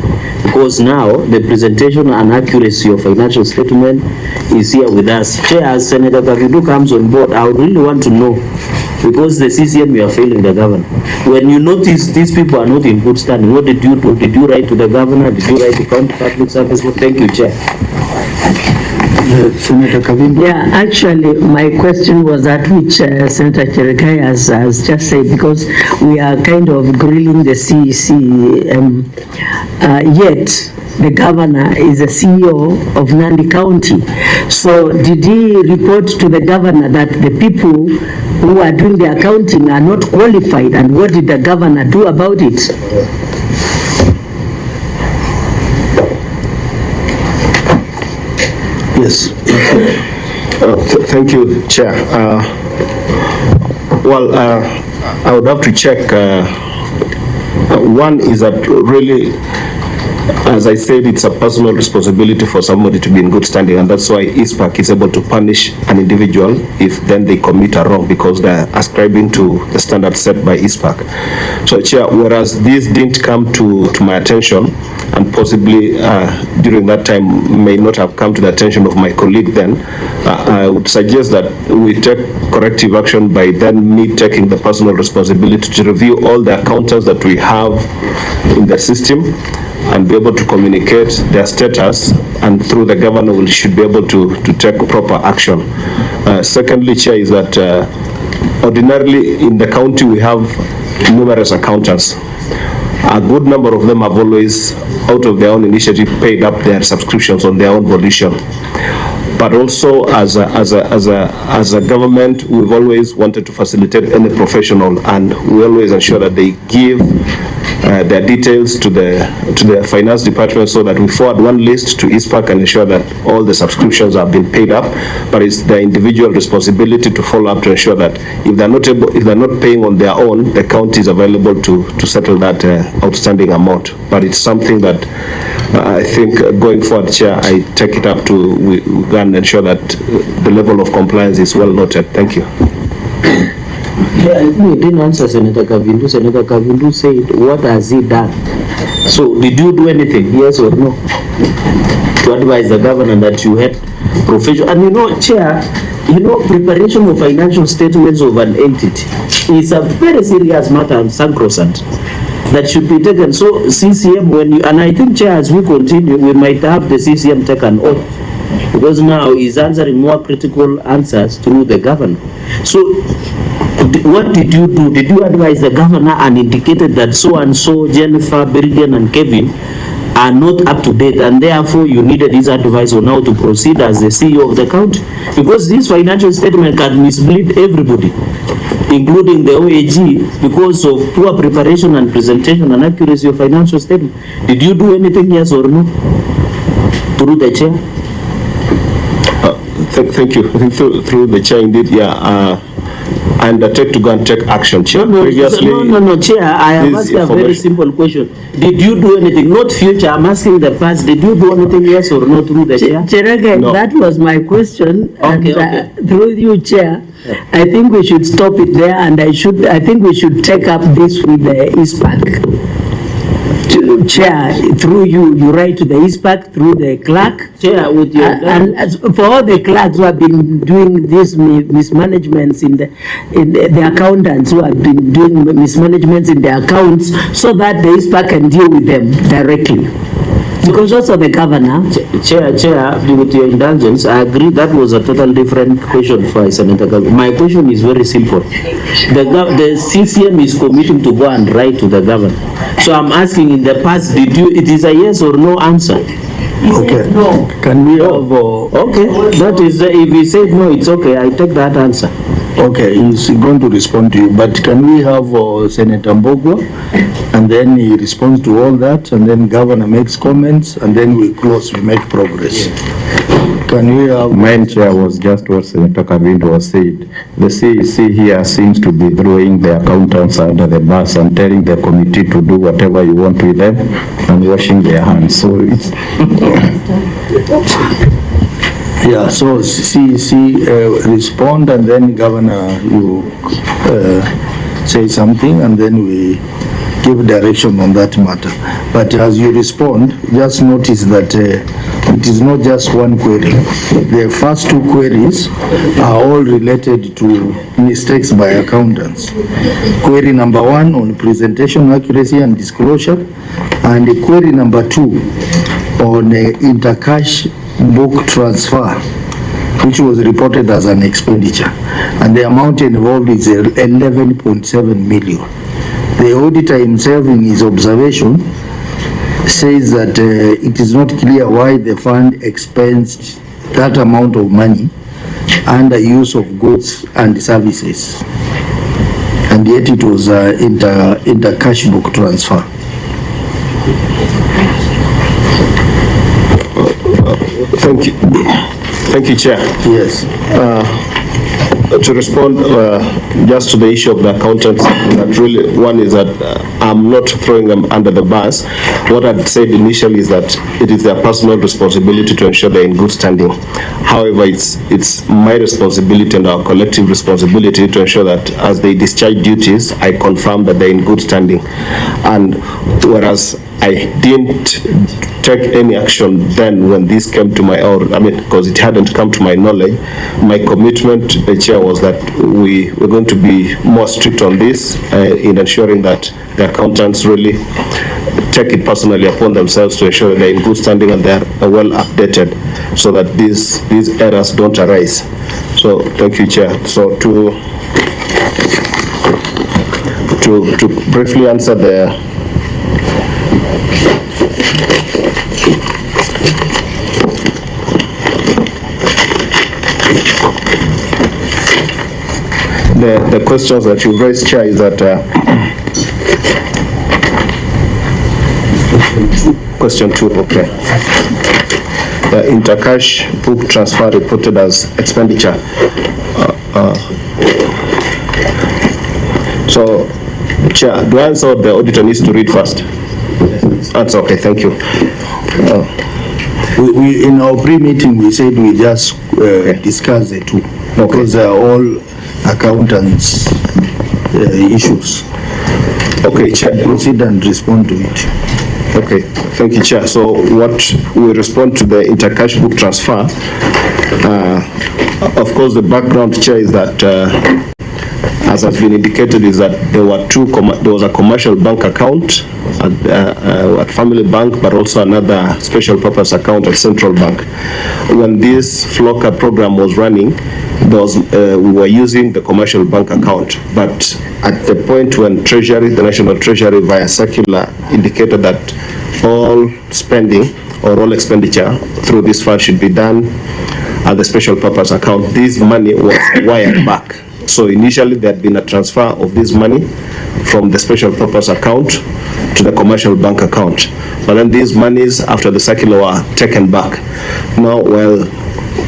Because now the presentation and accuracy of financial statement is here with us. Chair, as Senator Kavidu comes on board, I would really want to know, because the CCM, you are failing the governor. When you notice these people are not in good standing, what did you do? Did you write to the governor? Did you write to County Public Service? Well, thank you, Chair. Senator Kavindu. Yeah, actually, my question was that which Senator Cherekai has just said, because we are kind of grilling the CEC, yet the governor is the CEO of Nandi County. So did he report to the governor that the people who are doing the accounting are not qualified, and what did the governor do about it? Yes. Thank you, Chair. I would have to check. One is that really, as I said, it's a personal responsibility for somebody to be in good standing, and that's why ISPAC is able to punish an individual if then they commit a wrong, because they're ascribing to the standards set by ISPAC. So, Chair, whereas this didn't come to my attention, and possibly during that time may not have come to the attention of my colleague then, I would suggest that we take corrective action by then me taking the personal responsibility to review all the accountants that we have in the system and be able to communicate their status, and through the governor we should be able to take proper action. Secondly, Chair, is that ordinarily in the county we have numerous accountants. A good number of them have always, out of their own initiative, paid up their subscriptions on their own volition. But also as a government, we've always wanted to facilitate any professional, and we always ensure that they give their details to the finance department, so that we forward one list to ISPAC and ensure that all the subscriptions have been paid up. But it's their individual responsibility to follow up to ensure that if they're not paying on their own, the county is available to settle that outstanding amount. But it's something that I think going forward, Chair, I take it up to we can ensure that the level of compliance is well noted. Thank you. Yeah, I think you didn't answer Senator Kavindu. Senator Kavindu said, what has he done? So did you do anything, yes or no, to advise the governor that you had professional? And you know, Chair, you know, preparation of financial statements of an entity is a very serious matter and sacrosanct that should be taken. So CCM, when you, and I think, Chair, as we continue, we might have the CCM take an oath, because now he's answering more critical answers through the governor. So what did you do? Did you advise the governor and indicated that so and so, Jennifer, Billion and Kevin are not up to date, and therefore you needed his advice on how to proceed as the CEO of the county? Because this financial statement can mislead everybody, including the OAG, because of poor preparation and presentation and accuracy of financial statement. Did you do anything, yes or no, through the Chair? Thank you. Through the Chair, indeed, yeah. I undertake to go and take action, Chair. Previously, no, Chair, I have asked a very simple question. Did you do anything? Not future, I'm asking the past. Did you do anything, yes or no, through the Chair? Chair, no. That was my question. Okay, and, through you, Chair, yeah. I think we should stop it there, and I think we should take up this with the ISPAC. Chair, through you write to the ISPAC, through the clerk. Chair, with your and for all the clerks who have been doing these mismanagements in the accountants who have been doing mismanagements in the accounts, so that the ISPAC can deal with them directly. Because also the governor. Chair, with your indulgence, I agree that was a total different question for Senator Kavindu. My question is very simple. The CCM is committing to go and write to the governor. So I'm asking, in the past, did you, it is a yes or no answer? Okay. No. Can we have... okay, that is, if he said no, it's okay, I take that answer. Okay, he's going to respond to you, but can we have Senator Mbogwa, and then he responds to all that, and then Governor makes comments, and then we close, we make progress. Can we have... Mine, Chair, was just what Senator Kavindu was said. The CEC here seems to be throwing the accountants under the bus and telling the committee to do whatever you want with them and washing their hands. So it's... Yeah, so respond, and then Governor, you say something, and then we give direction on that matter. But as you respond, just notice that it is not just one query. The first two queries are all related to mistakes by accountants. Query number 1 on presentation accuracy and disclosure, and query number 2 on inter-cashbook transfer, which was reported as an expenditure, and the amount involved is 11.7 million. The auditor himself, in his observation, says that it is not clear why the fund expensed that amount of money under use of goods and services, and yet it was inter-cashbook transfer. Thank you, Chair. Yes. To respond just to the issue of the accountants, that really, one is that I'm not throwing them under the bus. What I'd said initially is that it is their personal responsibility to ensure they're in good standing. However, it's my responsibility and our collective responsibility to ensure that as they discharge duties, I confirm that they're in good standing. And whereas I didn't take any action then when this came to my, because it hadn't come to my knowledge, my commitment, the Chair, was that we were going to be more strict on this in ensuring that the accountants really take it personally upon themselves to ensure that they're in good standing and they're well updated so that these errors don't arise. So thank you, Chair. So to briefly answer the questions that you raised, Chair, is that question 2, okay. The inter-cashbook transfer reported as expenditure. So, Chair, do I answer what the auditor needs to read first? That's okay, thank you. We in our pre-meeting, we said we just discuss the two, because they are all accountants issues. Okay, Chair. Proceed and respond to it. Okay, thank you, Chair. So what we respond to the inter-cashbook transfer, of course, the background, Chair, is that as has been indicated, is that there was a commercial bank account at Family Bank, but also another special purpose account at Central Bank. When this FLOCA program was running, we were using the commercial bank account, but at the point when Treasury, the National Treasury, via circular, indicated that all spending or all expenditure through this fund should be done at the special purpose account, this money was wired back. So initially there had been a transfer of this money from the special purpose account to the commercial bank account. But then these monies, after the circular, were taken back. Now, while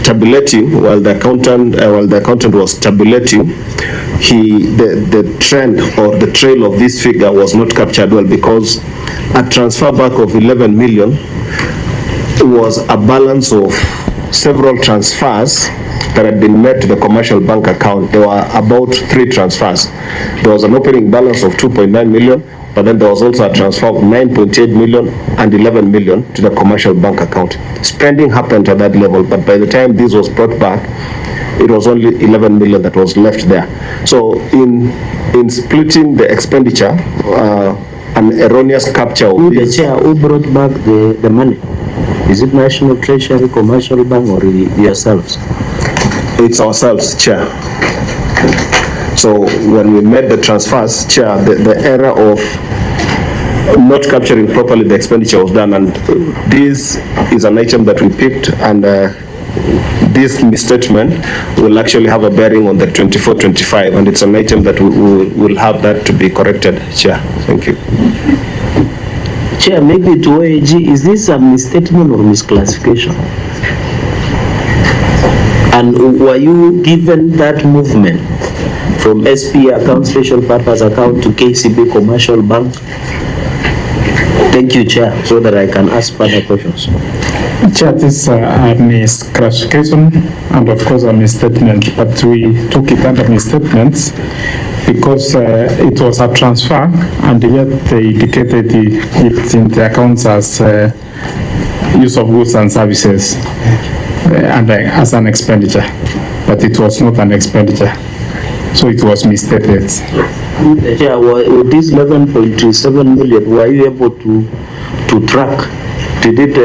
tabulating, while the accountant was tabulating, the trend or the trail of this figure was not captured well, because a transfer back of 11 million was a balance of several transfers that had been made to the commercial bank account. There were about 3 transfers. There was an opening balance of 2.9 million, but then there was also a transfer of 9.8 million and 11 million to the commercial bank account. Spending happened at that level, but by the time this was brought back, it was only 11 million that was left there. So in splitting the expenditure, an erroneous capture of this. The Chair, who brought back the money? Is it National Treasury, Commercial Bank, or yourselves? It's ourselves, Chair. So when we made the transfers, Chair, the error of not capturing properly the expenditure was done, and this is an item that we picked, and this misstatement will actually have a bearing on the 24-25, and it's an item that we will have that to be corrected, Chair. Thank you. Chair, maybe to OAG, is this a misstatement or misclassification? And were you given that movement from SP account, special purpose account, to KCB commercial bank? Thank you, Chair, so that I can ask further questions. Chair, this is a misclassification and of course a misstatement, but we took it under misstatements because it was a transfer and yet they indicated it in the accounts as use of goods and services and as an expenditure, but it was not an expenditure, so it was misstated. Yeah, with this 11.7 million, were you able to track? Did it,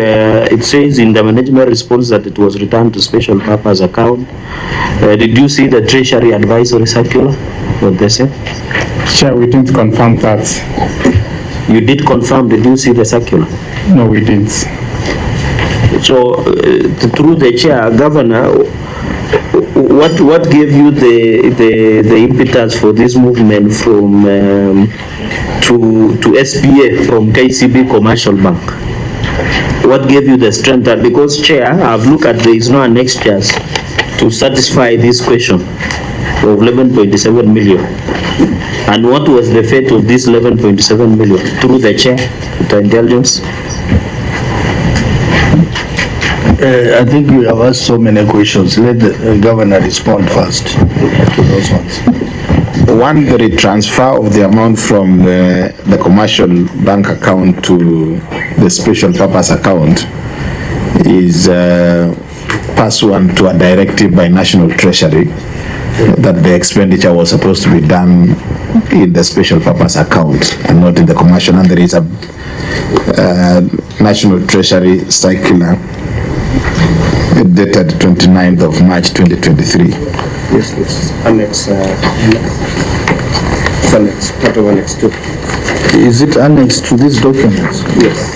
it says in the management response that it was returned to special purpose account. Did you see the Treasury Advisory Circular? What they said? Chair, we didn't confirm that. You did confirm, did you see the circular? No, we didn't. So, through the chair, Governor, what gave you the impetus for this movement from to SBA from KCB Commercial Bank? What gave you the strength? That because chair, I've looked at there is no annexures to satisfy this question of 11.7 million. And what was the fate of this 11.7 million through the chair, the intelligence? I think we have asked so many questions. Let the governor respond first to those ones. One, the transfer of the amount from the commercial bank account to the special purpose account is pursuant to a directive by National Treasury that the expenditure was supposed to be done in the special purpose account and not in the commercial, and there is a National Treasury circular dated 29th of March 2023. Yes, yes. Annex, it's annex, part of annex 2. Is it annexed to these documents? Yes.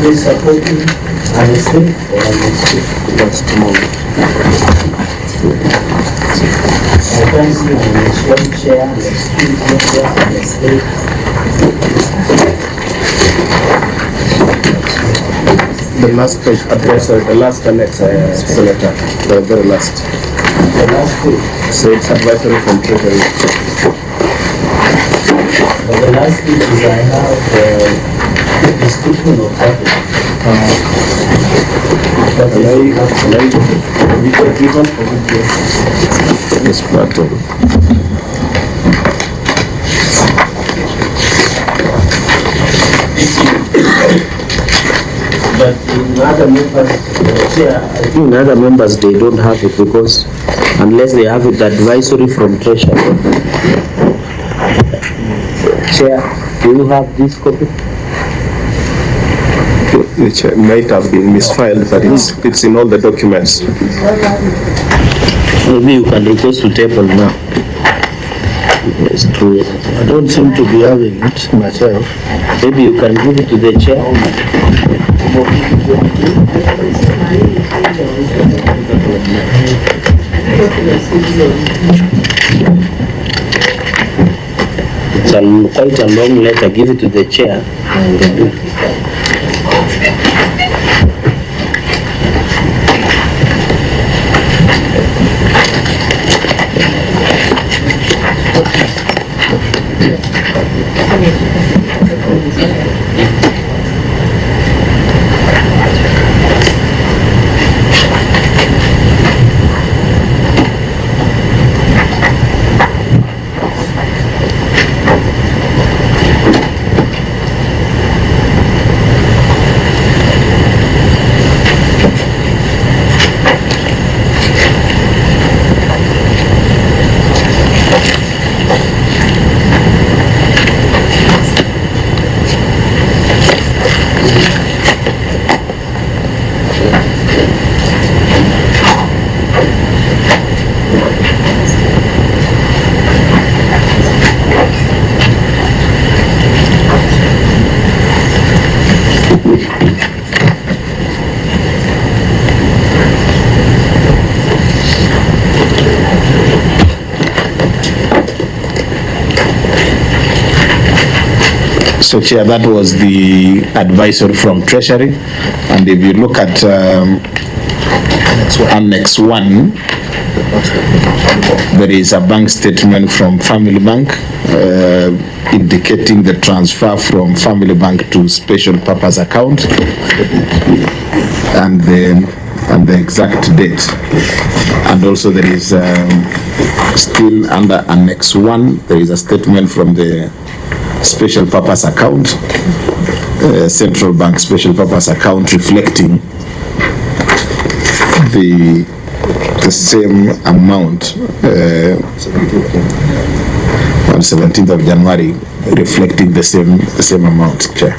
Is supporting honesty or honesty? That's tomorrow. I can see on this one chair, next two chairs, next three. The last page, advisory, the last annex, Senator, the very last. The last two. So it's advisory from Treasury. But the last two is I have the description of that. It's part of it. But in other members, I think in other members they don't have it because unless they have it advisory from Treasury. Chair, do you have this copy? Which might have been misfiled, but it's in all the documents. Maybe you can request to table now. It's true. I don't seem to be having it myself. Maybe you can give it to the chair. It's quite a long letter. Give it to the chair. So Chair, that was the advisory from Treasury, and if you look at Annex 1, there is a bank statement from Family Bank indicating the transfer from Family Bank to special purpose account and the exact date. And also there is still under Annex 1, there is a statement from the special purpose account, Central Bank special purpose account, reflecting the same amount on 17th of January, reflecting the same amount, Chair.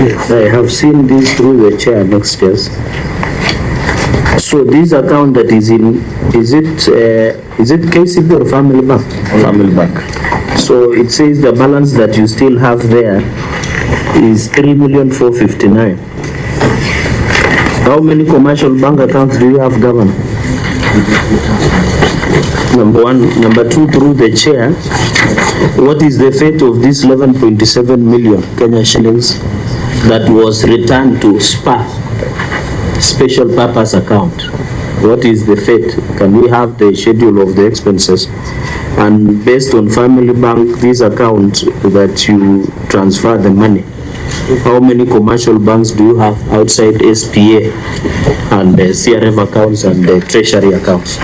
Yes, I have seen this through the chair next years. So this account that is it KCB or Family Bank? Family Bank. So it says the balance that you still have there is 3,459,000. How many commercial bank accounts do you have, Governor? Number one. Number two, through the chair, what is the fate of this 11.7 million Kenya shillings that was returned to SPA, special purpose account? What is the fate? Can we have the schedule of the expenses? And based on Family Bank, this account that you transfer the money, how many commercial banks do you have outside SPA and the CRF accounts and the treasury accounts?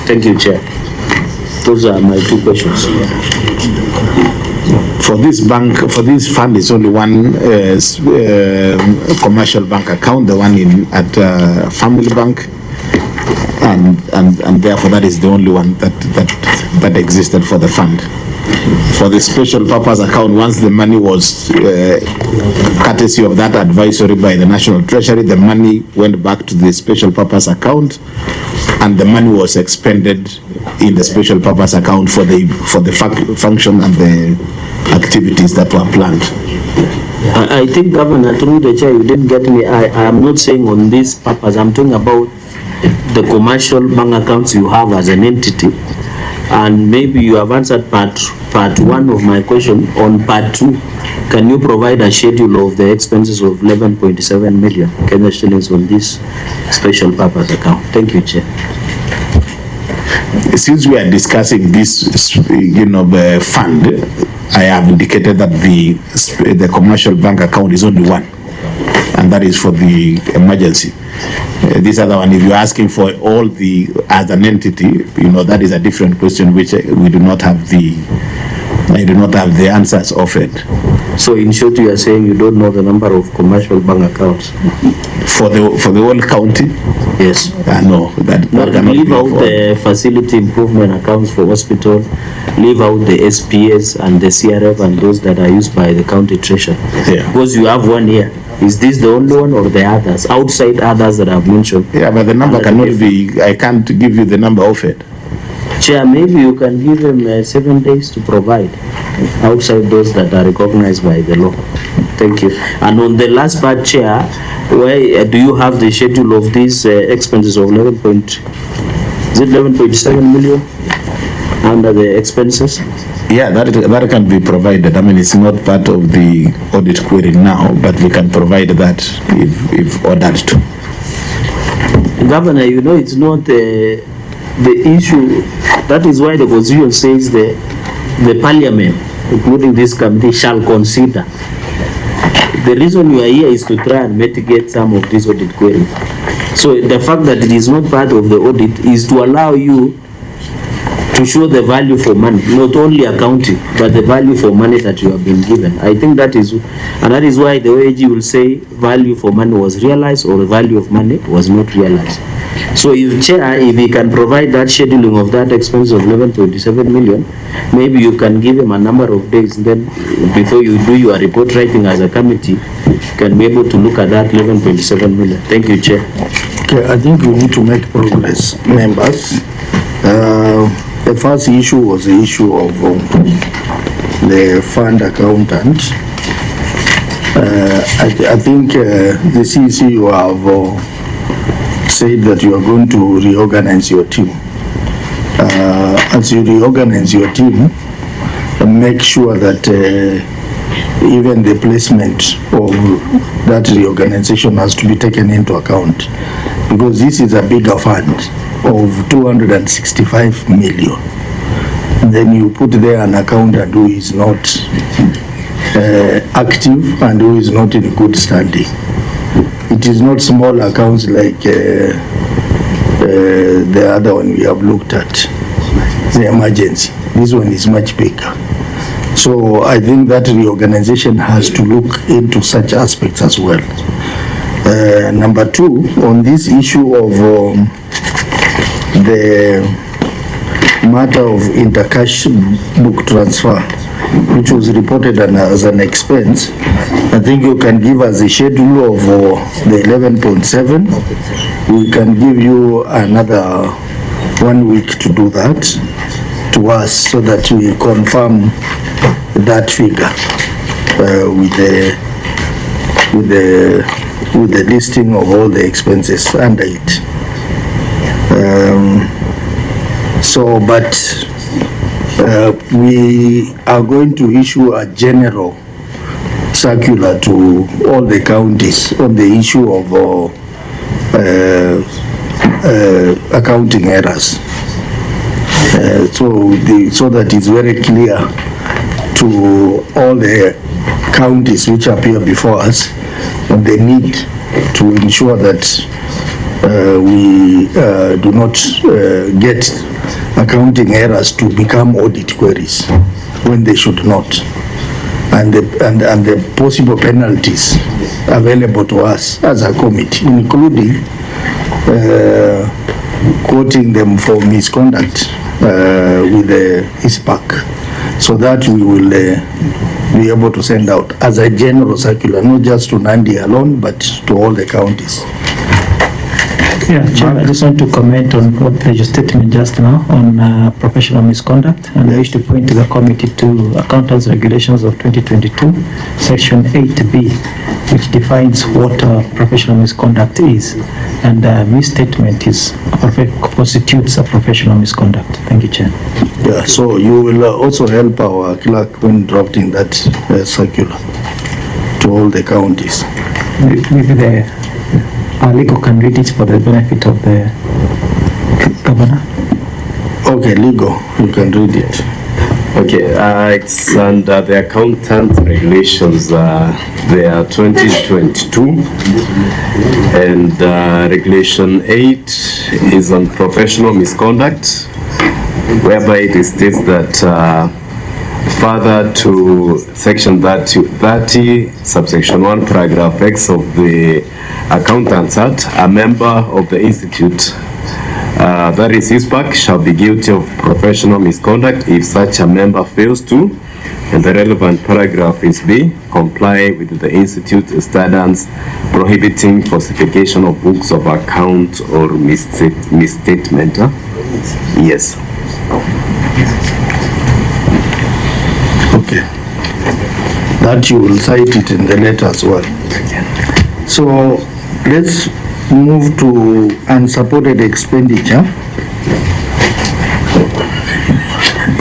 Thank you, Chair. Those are my two questions. For this bank, for this fund, is only one commercial bank account, the one at Family Bank, and therefore that is the only one that existed for the fund. For the special purpose account, once the money was courtesy of that advisory by the National Treasury, the money went back to the special purpose account, and the money was expended in the special purpose account for the function and the activities that were planned. I think, Governor, through the chair, you didn't get me. I am not saying on this purpose. I'm talking about the commercial bank accounts you have as an entity. And maybe you have answered part one of my question. On part two, can you provide a schedule of the expenses of 11.7 million Kenya shillings on this special purpose account? Thank you, Chair. Since we are discussing this, the fund, I have indicated that the commercial bank account is only one, and that is for the emergency. This other one, if you're asking for all as an entity, that is a different question which we do not have the answers of it. So in short, you are saying you don't know the number of commercial bank accounts? For the whole county? Yes. No, that cannot leave be out afforded. the facility improvement accounts for hospital, leave out the SPAs and the CRF and those that are used by the county treasurer. Yeah. Because you have one here. Is this the only one or the others, outside others that I've mentioned? Yeah, but the number cannot be, I can't give you the number of it. Chair, maybe you can give them 7 days to provide outside those that are recognized by the law. Thank you. And on the last part, Chair, where do you have the schedule of these expenses of 11.7 million under the expenses? Yeah, that can be provided. I mean, it's not part of the audit query now, but we can provide that if ordered to. Governor, it's not the issue. That is why the Constitution says the Parliament, including this committee, shall consider. The reason you are here is to try and mitigate some of this audit query. So the fact that it is not part of the audit is to allow you to show the value for money, not only accounting, but the value for money that you have been given. I think that is why the OAG will say value for money was realized or the value of money was not realized. So if he can provide that scheduling of that expense of 11.7 million, maybe you can give him a number of days, and then before you do your report writing as a committee, you can be able to look at that 11.7 million. Thank you, Chair. Okay, I think we need to make progress, members. The first issue was the issue of the fund accountant. I think the CEC, you have said that you are going to reorganize your team. As you reorganize your team, make sure that even the placement of that reorganization has to be taken into account, because this is a bigger fund of 265 million. And then you put there an accountant who is not active and who is not in good standing. It is not small accounts like the other one we have looked at, the emergency. This one is much bigger. So I think that reorganization has to look into such aspects as well. Number two, on this issue of the matter of inter-cashbook transfer, which was reported as an expense, I think you can give us a schedule of the 11.7. We can give you another 1 week to do that to us, so that we confirm that figure with the listing of all the expenses under it. We are going to issue a general circular to all the counties on the issue of accounting errors. So that it's very clear to all the counties which appear before us on the need to ensure that we do not get accounting errors to become audit queries when they should not, and the possible penalties available to us as a committee, including quoting them for misconduct with the ISPAC, so that we will be able to send out as a general circular, not just to Nandi alone, but to all the counties. Yeah, Chair, I just want to comment on what your statement just now on professional misconduct, and I wish to point to the committee to Accountants Regulations of 2022, Section 8B, which defines what professional misconduct is, and misstatement constitutes a professional misconduct. Thank you, Chair. Yeah, so you will also help our clerk when drafting that circular to all the counties. Maybe our legal can read it for the benefit of the governor. Okay, legal, you can read it. Okay, it's under the accountant regulations, they are 2022, and regulation 8 is on professional misconduct, whereby it states that further to section 30 subsection 1 paragraph X of the Accountants Act, a member of the institute, that is ISPAC, shall be guilty of professional misconduct if such a member fails to, and the relevant paragraph is B, comply with the institute standards prohibiting falsification of books of account or misstatement. Yes. Okay. That you will cite it in the letter as well. So let's move to unsupported expenditure.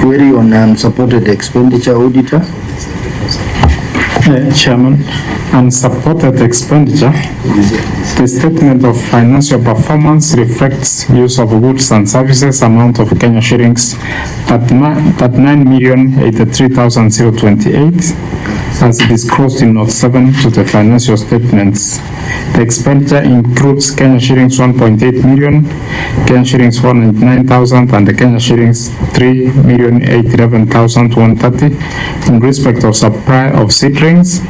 Query on unsupported expenditure, auditor. Chairman, unsupported expenditure, the statement of financial performance reflects use of goods and services amount of Kenya shillings 39,083,028 as disclosed in note 7 to the financial statements. The expenditure includes Kenya shillings 1.8 million, Kenya shillings 499,000 and the Kenya shillings 3,811,130 in respect of supply of seedlings,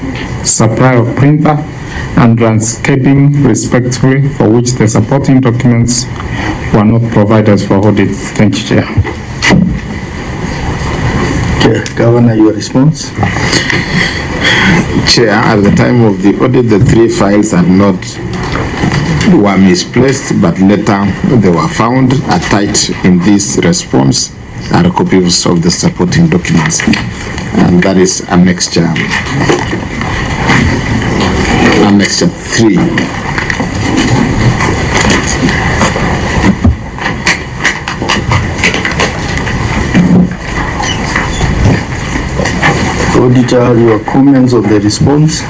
supply of printer and landscaping respectively, for which the supporting documents were not provided for audit. Thank you, Chair. Okay, Governor, your response? Chair, at the time of the audit, the 3 files were misplaced, but later they were found attached in this response. are copies of the supporting documents. And that is annexure 3. Auditor, your comments on the response?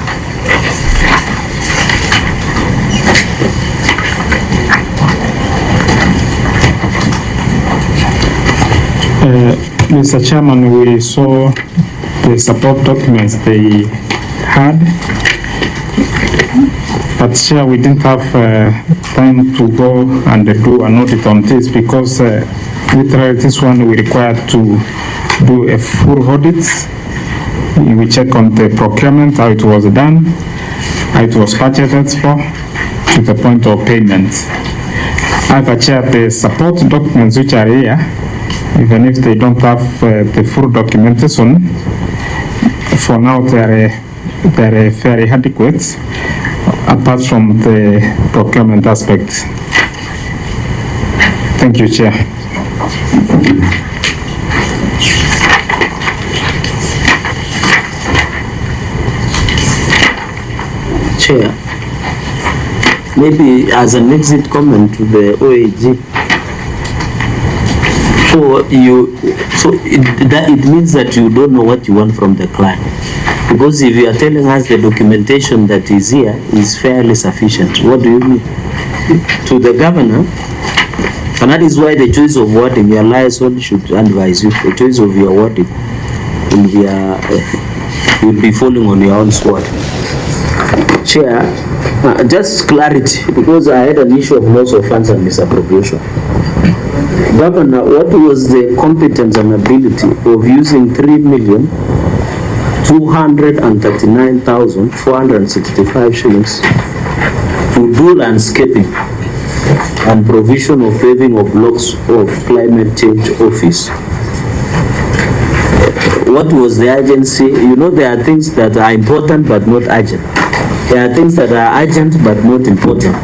Mr. Chairman, we saw the support documents they had, but Chair, we didn't have time to go and do an audit on this because literally this one we required to do a full audit. We check on the procurement, how it was done, how it was budgeted for, to the point of payment. However, Chair, the support documents which are here, even if they don't have the full documentation, for now they are very adequate, apart from the procurement aspect. Thank you, Chair. Chair, maybe as an exit comment to the OAG. So it means that you don't know what you want from the client, because if you are telling us the documentation that is here is fairly sufficient, what do you mean? To the governor, and that is why the choice of wording, your liaison should advise you. The choice of your wording will be falling on your own sword. Chair, just clarity, because I had an issue of loss of funds and misappropriation. Governor, what was the competence and ability of using 3,239,465 shillings to do landscaping and provision of paving of blocks of climate change office? What was the urgency? You know, there are things that are important but not urgent. There are things that are urgent but not important.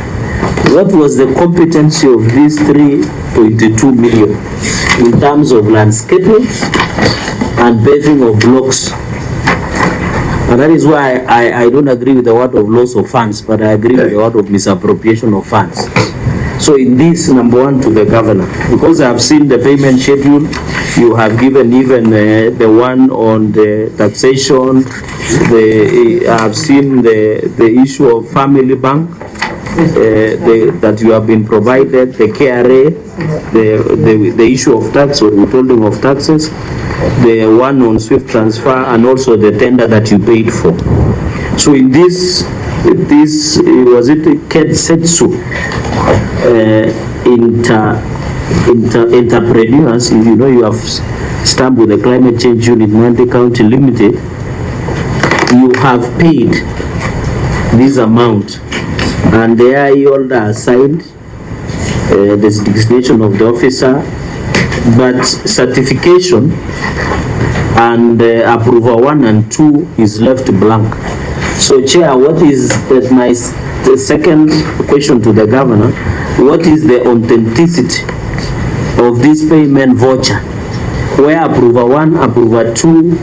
What was the competency of these 3.2 million in terms of landscaping and paving of blocks? And that is why I don't agree with the word of loss of funds, but I agree with the word of misappropriation of funds. So in this, number one, to the governor, because I have seen the payment schedule, you have given even the one on the taxation, I have seen the issue of family bank, that you have been provided, the KRA, the issue of tax or withholding of taxes, the one on swift transfer, and also the tender that you paid for. So in this was it Ketsetsu entrepreneurs, you know, you have stamped with the Climate Change Unit, Nandi County Limited, you have paid this amount, and there you all are signed, the designation of the officer, but certification and approval 1 and 2 is left blank. So, Chair, what is the second question to the governor? What is the authenticity of this payment voucher, where approval 1, approval 2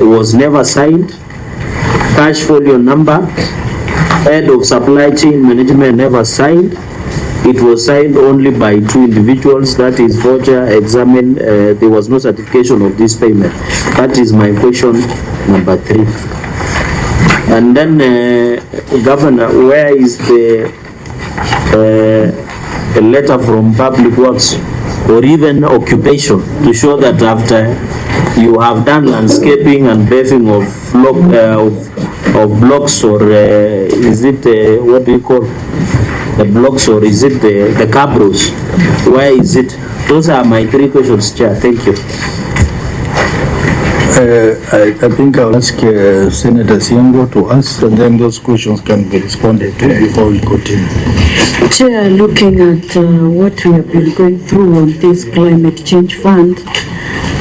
was never signed, cash folio number, head of supply chain management never signed, it was signed only by 2 individuals, that is voucher examined, there was no certification of this payment. That is my question number 3. And then, Governor, where is the letter from Public Works or even occupation to show that after you have done landscaping and paving of blocks, or is it what do you call the blocks, or is it the cabros? Where is it? Those are my 3 questions, Chair. Thank you. I think I'll ask Senator Siango to ask, and then those questions can be responded to before we continue. Chair, looking at what we have been going through on this climate change fund,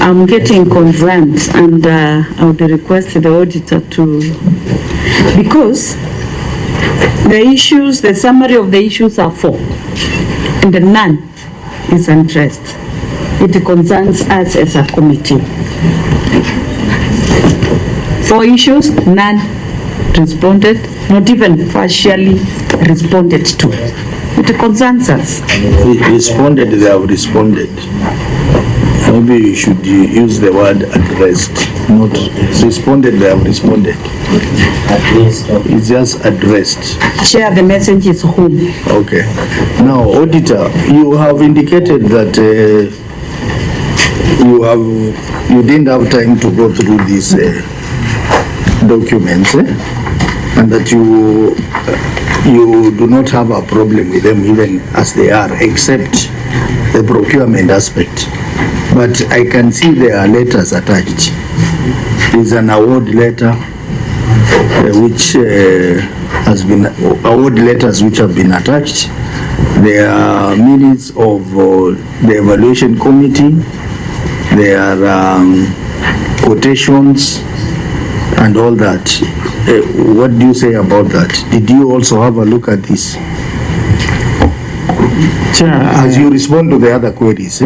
I'm getting concerns, and I would request the auditor to, because the issues, the summary of the issues are 4, and none is addressed. It concerns us as a committee. 4 issues, none responded, not even partially responded to. It concerns us. Responded, they have responded. Maybe you should use the word addressed, not responded, they have responded. It's just addressed. Chair, the message is home. Okay. Now, Auditor, you have indicated that you didn't have time to go through these documents, and that you do not have a problem with them even as they are, except the procurement aspect. But I can see there are letters attached. There's an award letter which has been, award letters which have been attached. There are minutes of the evaluation committee. There are quotations and all that. What do you say about that? Did you also have a look at this? Chair, As you respond to the other queries,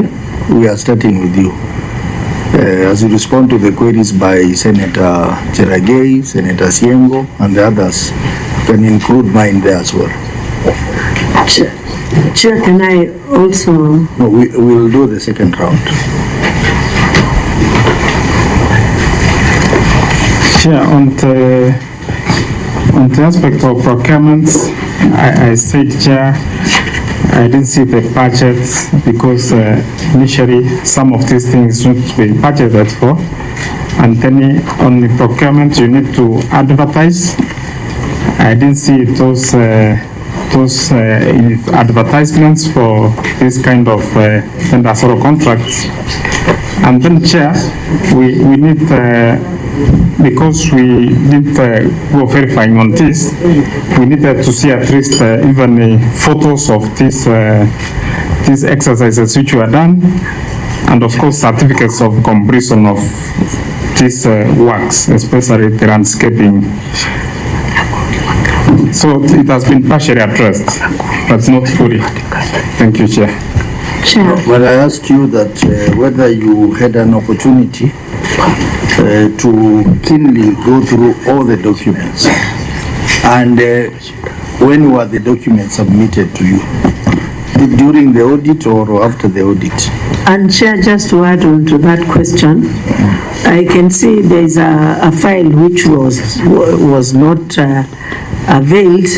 we are starting with you. As you respond to the queries by Senator Cheragei, Senator Siengo, and the others, you can include mine there as well. Chair, can I also? No, we will do the second round. Chair, on the aspect of procurements, I said, Chair, I didn't see the budget because initially some of these things need to be budgeted for, and then on the procurement you need to advertise. I didn't see those advertisements for this kind of tender sort of contracts. And then, Chair, we need, because we didn't go verifying on this, we needed to see at least even photos of these exercises which were done, and of course certificates of completion of these works, especially the landscaping. So it has been partially addressed, but not fully. Thank you, Chair. But I asked you that whether you had an opportunity to keenly go through all the documents, and when were the documents submitted to you? During the audit or after the audit? And Chair, just to add on to that question, I can see there is a file which was not availed,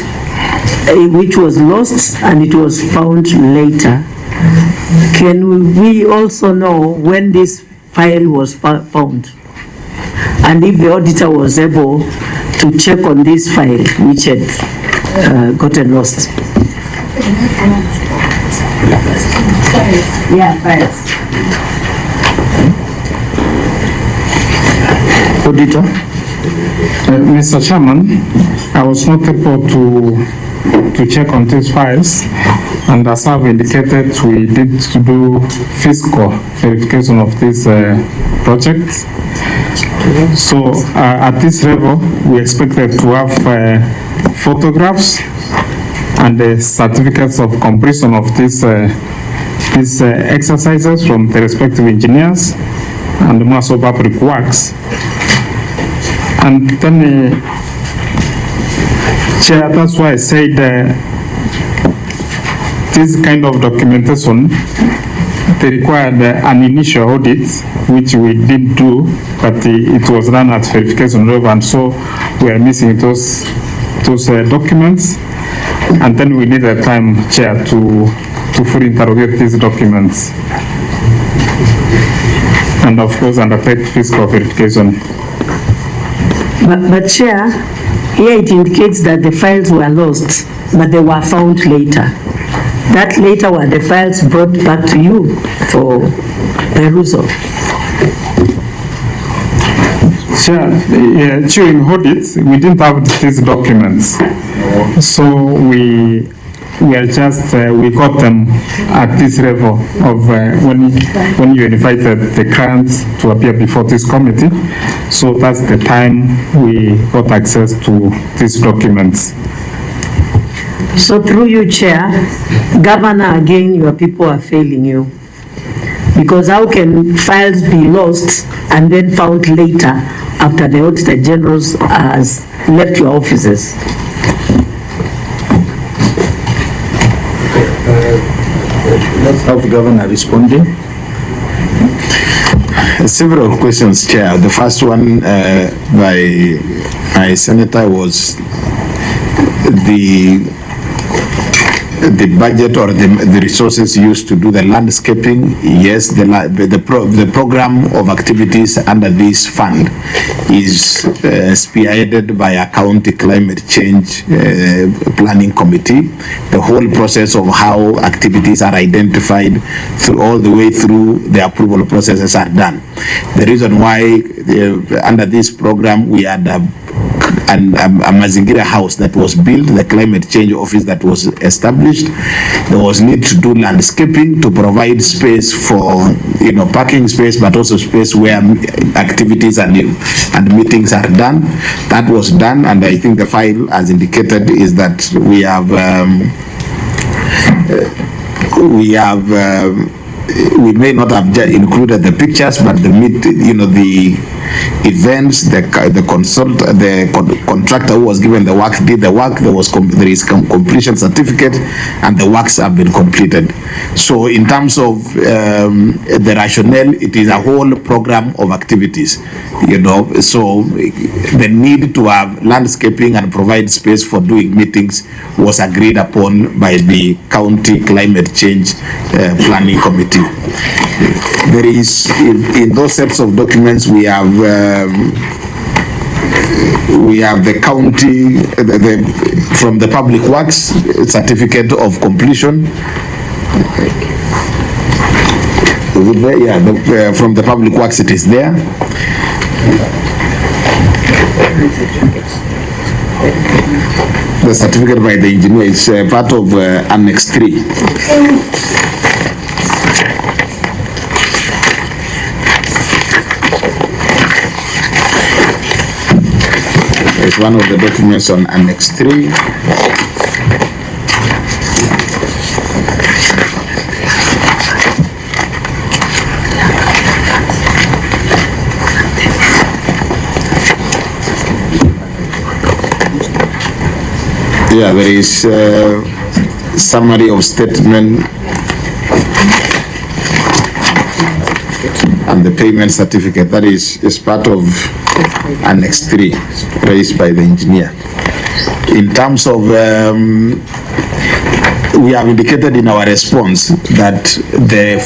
which was lost, and it was found later. Can we also know when this file was found? And if the auditor was able to check on this file which had gotten lost? Yeah, files. Auditor? Mr. Chairman, I was not able to check on these files, and as I've indicated, we need to do fiscal verification of this project. So at this level, we expected to have photographs and the certificates of completion of these exercises from the respective engineers and the Master of Public Works. And then, Chair, that's why I said this kind of documentation, they required an initial audit, which we didn't do, but it was done at verification level, and so we are missing those documents. And then we need a time, Chair, to fully interrogate these documents. And of course, undertake fiscal verification. But Chair, here it indicates that the files were lost, but they were found later. That later were the files brought back to you for perusal. Chair, during audit, we didn't have these documents. So we are just, we got them at this level of when you invited the clients to appear before this committee. So that's the time we got access to these documents. So through you, Chair, Governor, again, your people are failing you. Because how can files be lost and then found later after the Auditor General has left your offices? Let's have Governor responding. Several questions, Chair. The first one by Senator was the budget or the resources used to do the landscaping. Yes, the program of activities under this fund is spearheaded by a county climate change planning committee. The whole process of how activities are identified through all the way through the approval processes are done. The reason why under this program we had a Mazingira house that was built, the climate change office that was established. There was need to do landscaping to provide space for, parking space, but also space where activities and meetings are done. That was done, and I think the file, as indicated, is that we may not have included the pictures, but the events, the contractor who was given the work did the work. There is completion certificate, and the works have been completed. So in terms of the rationale, it is a whole program of activities. So the need to have landscaping and provide space for doing meetings was agreed upon by the county climate change planning committee. There is in those sets of documents we have the county from the public works certificate of completion. Is it there? Yeah, from the public works it is there. The certificate by the engineer is part of Annex 3. It's one of the documents on Annex 3. Yeah, there is summary of statement and the payment certificate. That is part of Annex 3 raised by the engineer. In terms of, we have indicated in our response that the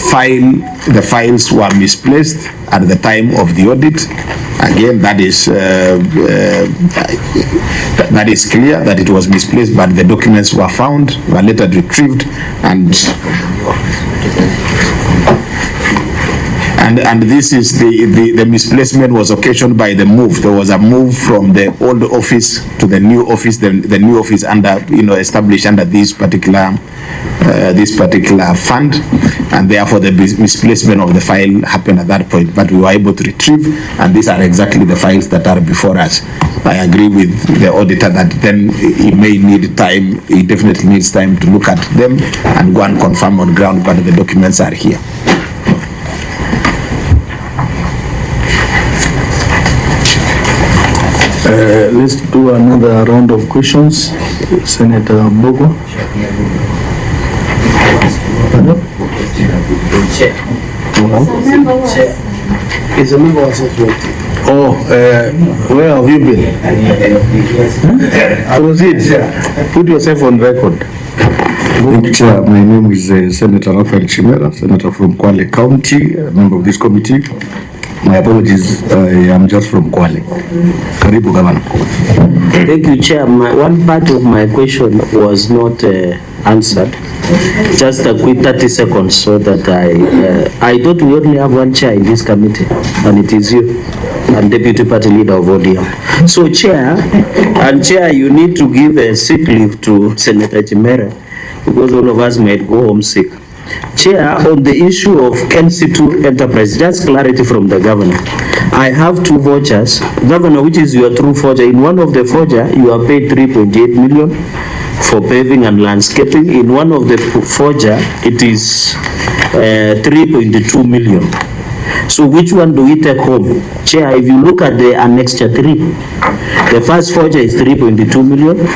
files were misplaced at the time of the audit. Again, that is clear that it was misplaced, but the documents were found, were later retrieved, and this is the misplacement was occasioned by the move. There was a move from the old office to the new office. The new office established under this particular fund, and therefore the misplacement of the file happened at that point. But we were able to retrieve, and these are exactly the files that are before us. I agree with the auditor that then he may need time. He definitely needs time to look at them and go and confirm on ground, but the documents are here. Let's do another round of questions. Senator Bogo. Is a member of Oh, where have you been? Proceed. Put yourself on record. Chair, my name is Senator Raphael Chimera, Senator from Kwale County, a member of this committee. My apologies, I am just from Kwale. Karibu, Governor. Thank you, Chair. One part of my question was not answered. Just a quick 30 seconds so that I thought we only have one chair in this committee, and it is you, and Deputy Party Leader of ODM. So, Chair, you need to give a sick leave to Senator Chimera, because all of us might go home sick. Chair, on the issue of NC2 enterprise, just clarity from the governor. I have two vouchers. Governor, which is your true voucher? In one of the voucher, you are paid 3.8 million. for paving and landscaping. In one of the forger, it is 3.2 million. So which one do we take home? Chair, if you look at the annexure 3, the first forger is 3.2 million.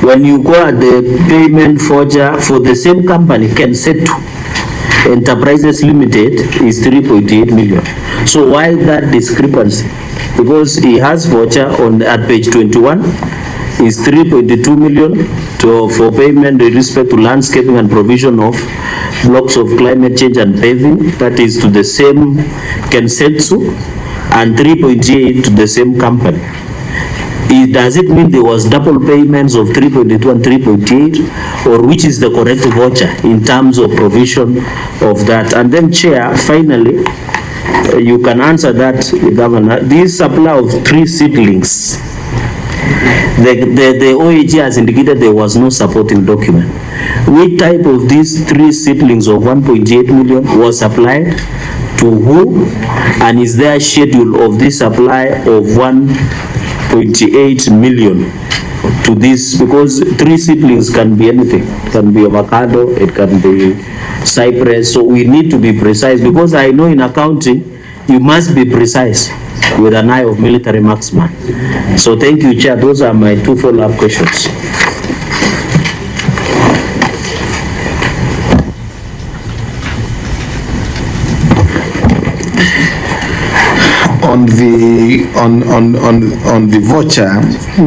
When you go at the payment forger for the same company, Kensetu Enterprises Limited is 3.8 million. So why that discrepancy? Because he has voucher at page 21 is 3.2 million for payment with respect to landscaping and provision of blocks of climate change and paving, that is to the same Kensetsu, and 3.8 to the same company. Does it mean there was double payments of 3.2 and 3.8, or which is the correct voucher in terms of provision of that? And then, Chair, finally, you can answer that, Governor. This supply of 3 seedlings, the OAG has indicated there was no supporting document. Which type of these 3 seedlings of 1.8 million was supplied to who? And is there a schedule of this supply of 1.8 million to this? Because 3 seedlings can be anything. It can be avocado, it can be cypress. So we need to be precise, because I know in accounting, you must be precise with an eye of military marksman. So thank you, Chair. Those are my 2 follow-up questions. On the voucher,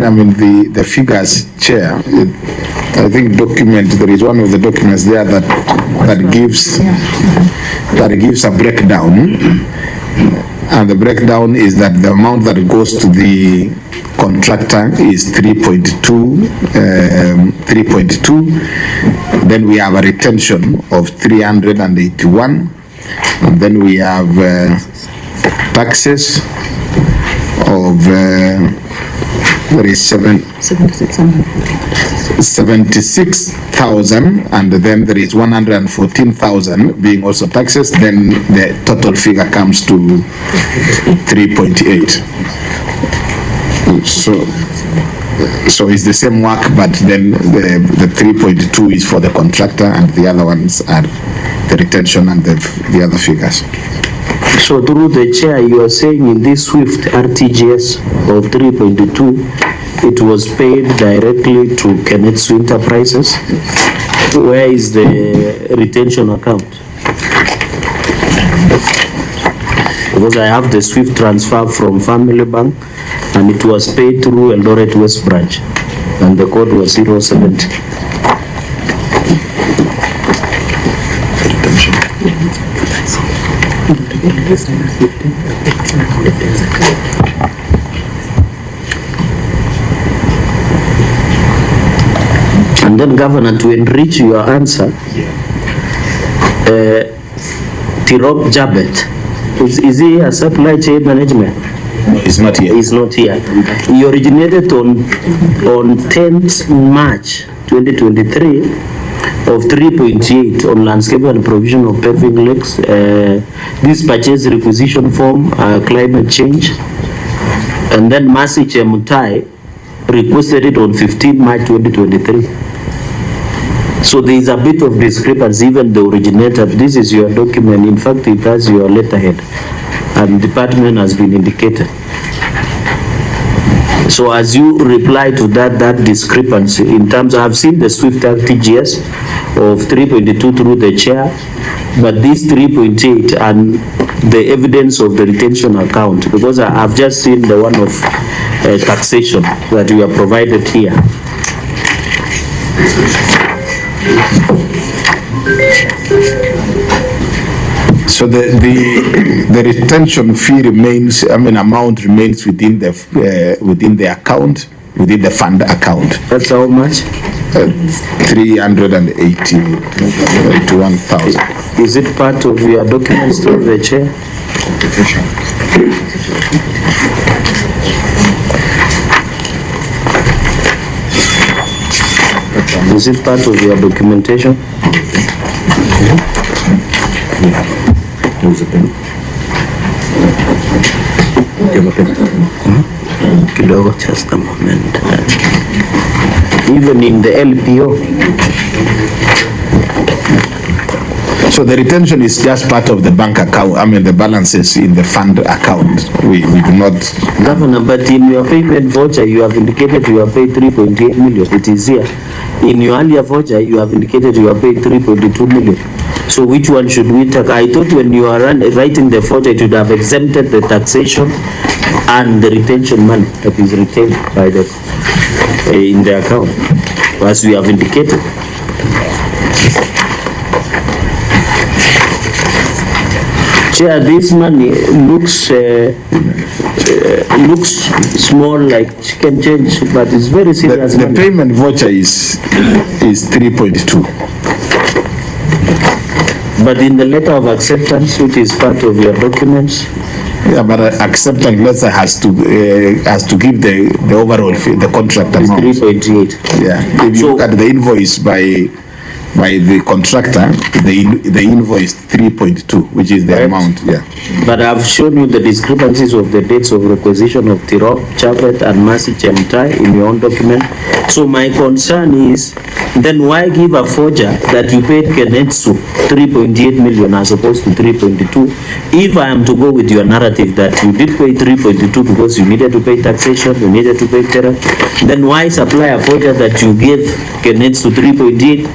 I mean the figures, Chair, I think there is one of the documents there that gives a breakdown, and the breakdown is that the amount that goes to the contractor is 3.2. Then we have a retention of 381, and then we have taxes of there is 76,000, and then there is 114,000 being also taxes. Then the total figure comes to 3.8. So it's the same work, but then the 3.2 is for the contractor, and the other ones are the retention and the other figures. So through the Chair, you are saying in this SWIFT RTGS of 3.2, it was paid directly to Kenetsu Enterprises. Where is the retention account? Because I have the SWIFT transfer from Family Bank, and it was paid through Eldoret West Branch, and the code was 070. And then, Governor, to enrich your answer, Tirop Jabet, is he a supply chain management? He's not here. He's not here. He originated on 10th March 2023 of 3.8 on landscape and provision of paving lakes. This purchase requisition form, climate change, and then Masi Chemutai requested it on 15 March 2023. So there is a bit of discrepancy, even the originator. This is your document. In fact, it has your letterhead, and department has been indicated. So as you reply to that discrepancy, in terms, I've seen the SWIFT RTGS of 3.2 through the Chair, but this 3.8 and the evidence of the retention account, because I've just seen the one of taxation that we are provided here. So the retention fee remains, amount remains within the account, within the fund account. That's how much? 381,000. Is it part of your documents to the Chair? Is it part of your documentation? Kidogo, just a moment. even in the LPO. So the retention is just part of the bank account, I mean the balances in the fund account. We do not. Governor, but in your payment voucher, you have indicated you have paid 3.8 million. It is here. In your earlier voucher, you have indicated you have paid 3.2 million. So which one should we take? I thought when you are writing the voucher, it would have exempted the taxation and the retention money that is retained by the in the account, as we have indicated. Chair, this money looks small like chicken change, but it's very serious. The payment voucher is 3.2. But in the letter of acceptance, which is part of your documents. Yeah, but acceptance letter has to give the overall fee, the contract amount. 3.8. Yeah, if you look at the invoice by the contractor, the invoice 3.2, which is the amount, yeah. But I've shown you the discrepancies of the dates of requisition of Tirop, Chabet, and Mercy Chemtai in your own document. So my concern is, then why give a forger that you paid Kenetsu 3.8 million as opposed to 3.2? If I am to go with your narrative that you did pay 3.2 because you needed to pay taxation, you needed to pay terror, then why supply a forger that you gave Kenetsu 3.8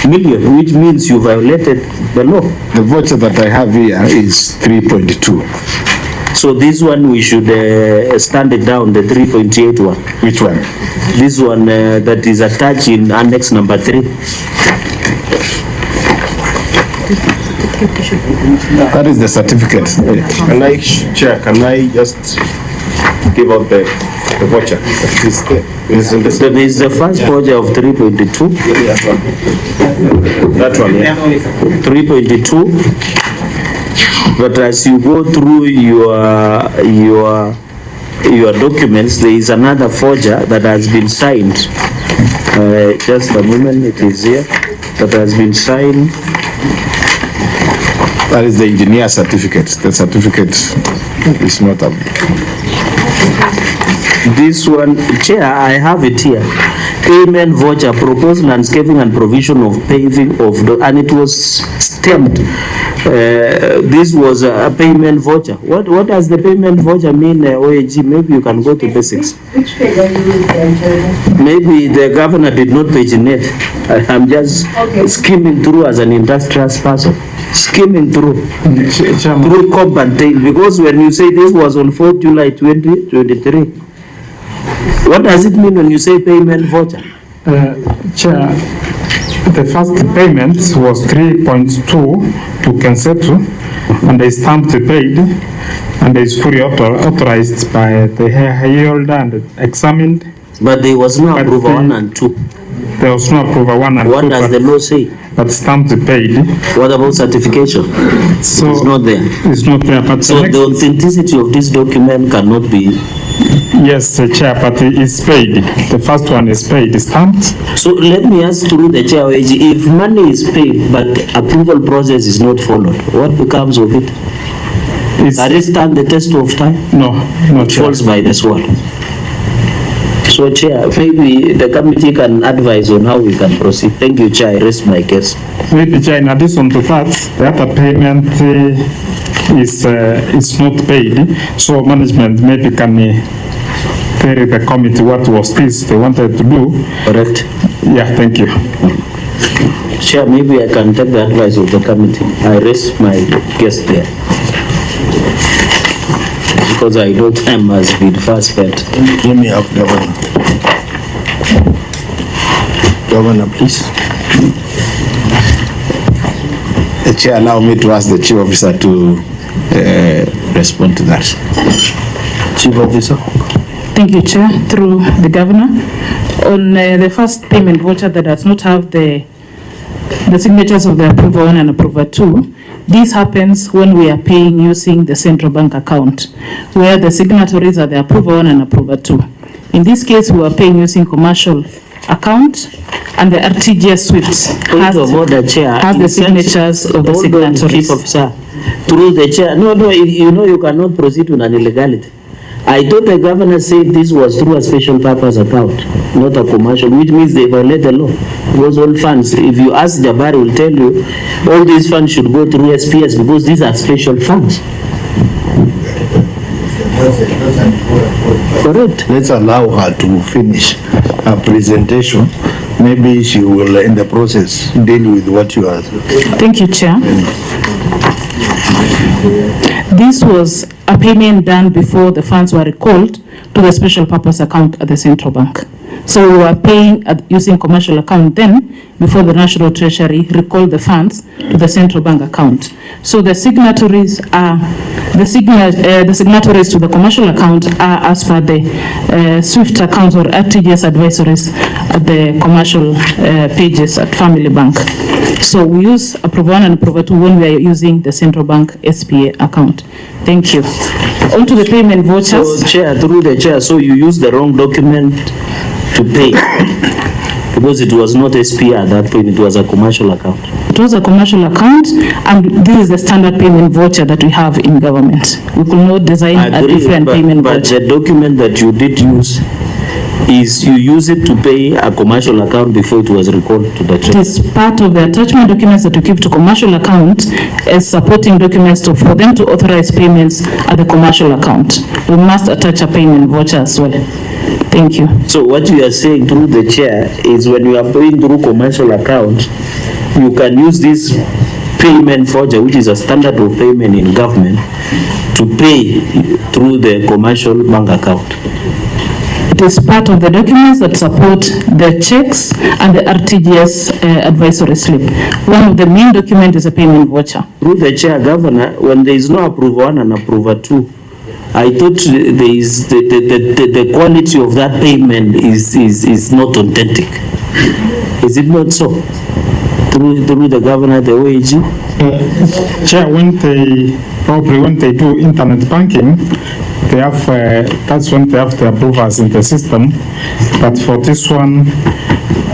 million, which means you violated the law? The voucher that I have here is 3.2. So this one we should stand it down, the 3.8 one. Which one? This one that is attached in annex number 3. That is the certificate. Can I, Chair, can I just give out the voucher? So there is the first voucher of 3.2. That one, yeah. 3.2. But as you go through your documents, there is another forger that has been signed. Just a moment, it is here. That has been signed. That is the engineer certificate. The certificate is not up. This one, Chair, I have it here. Payment voucher, proposed landscaping and provision of paving of the, and it was stamped. This was a payment voucher. What does the payment voucher mean, OAG? Maybe you can go to basics. Which page are you referring? Maybe the governor did not paginate. I'm just skimming through as an industrious person. Skimming through comp and tail, because when you say this was on 4th July 2023, what does it mean when you say payment voucher? Chair, the first payment was 3.2 to Kensetu, and they stamped paid, and is fully authorized by the holder and examined. But there was no approval 1 and 2. There was no approval 1 and 2. What does the law say? But stamped paid. What about certification? So it's not there. It's not there. But so the authenticity of this document cannot be. Yes, Chair, but it's paid. The first one is paid, stamped. So let me ask through the Chair, if money is paid but approval process is not followed, what becomes of it? Does it stand the test of time? No, no, it falls by the sword. So Chair, maybe the committee can advise on how we can proceed. Thank you, Chair. I rest my case. Maybe, Chair, in addition to that, the other payment is not paid. So management maybe can tell the committee what was this they wanted to do. Correct. Yeah, thank you. Chair, maybe I can take the advice of the committee. I rest my case there. Because I know time has been fast spent. Let me have Governor. Governor, please. The Chair, allow me to ask the Chief Officer to respond to that. Chief Officer. Thank you, Chair. Through the Governor. On the first payment voucher that does not have the signatures of the approver 1 and approver 2, this happens when we are paying using the central bank account, where the signatories are the approver 1 and approver 2. In this case, we are paying using commercial account, and the RTGS SWIFT has the signatures of the signatories. Chief Officer, through the Chair, no, you know you cannot proceed with an illegality. I thought the governor said this was through a special purpose account, not a commercial, which means they violate the law. Because all funds, if you ask Jabari, will tell you, all these funds should go through SPS because these are special funds. Correct. Let's allow her to finish her presentation. Maybe she will, in the process, deal with what you are. Thank you, Chair. This was a payment done before the funds were recalled to the special purpose account at the central bank. So we were paying using commercial account then before the National Treasury recalled the funds to the central bank account. So the signatories are the signatories to the commercial account are as per the SWIFT account or RTGS advisories at the commercial pages at Family Bank. So we use Approval 1 and Approval 2 when we are using the central bank SPA account. Thank you. On to the payment vouchers. So, Chair, through the Chair, so you used the wrong document to pay because it was not SPA at that point, it was a commercial account. It was a commercial account, and this is the standard payment voucher that we have in government. We could not design a different payment voucher. But the document that you did use is you use it to pay a commercial account before it was recorded to the Treasury. It is part of the attachment documents that we give to commercial account as supporting documents for them to authorize payments at the commercial account. We must attach a payment voucher as well. Thank you. So what you are saying through the Chair is when you are paying through commercial account, you can use this payment voucher, which is a standard of payment in government, to pay through the commercial bank account. It is part of the documents that support the checks and the RTGS advisory slip. One of the main documents is a payment voucher. Through the Chair, Governor, when there is no Approval 1 and Approval 2, I thought there is the quality of that payment is not authentic. Is it not so? Through the Governor, the OAG? Chair, when they do internet banking, they have, that's when they have the approvals in the system. But for this one,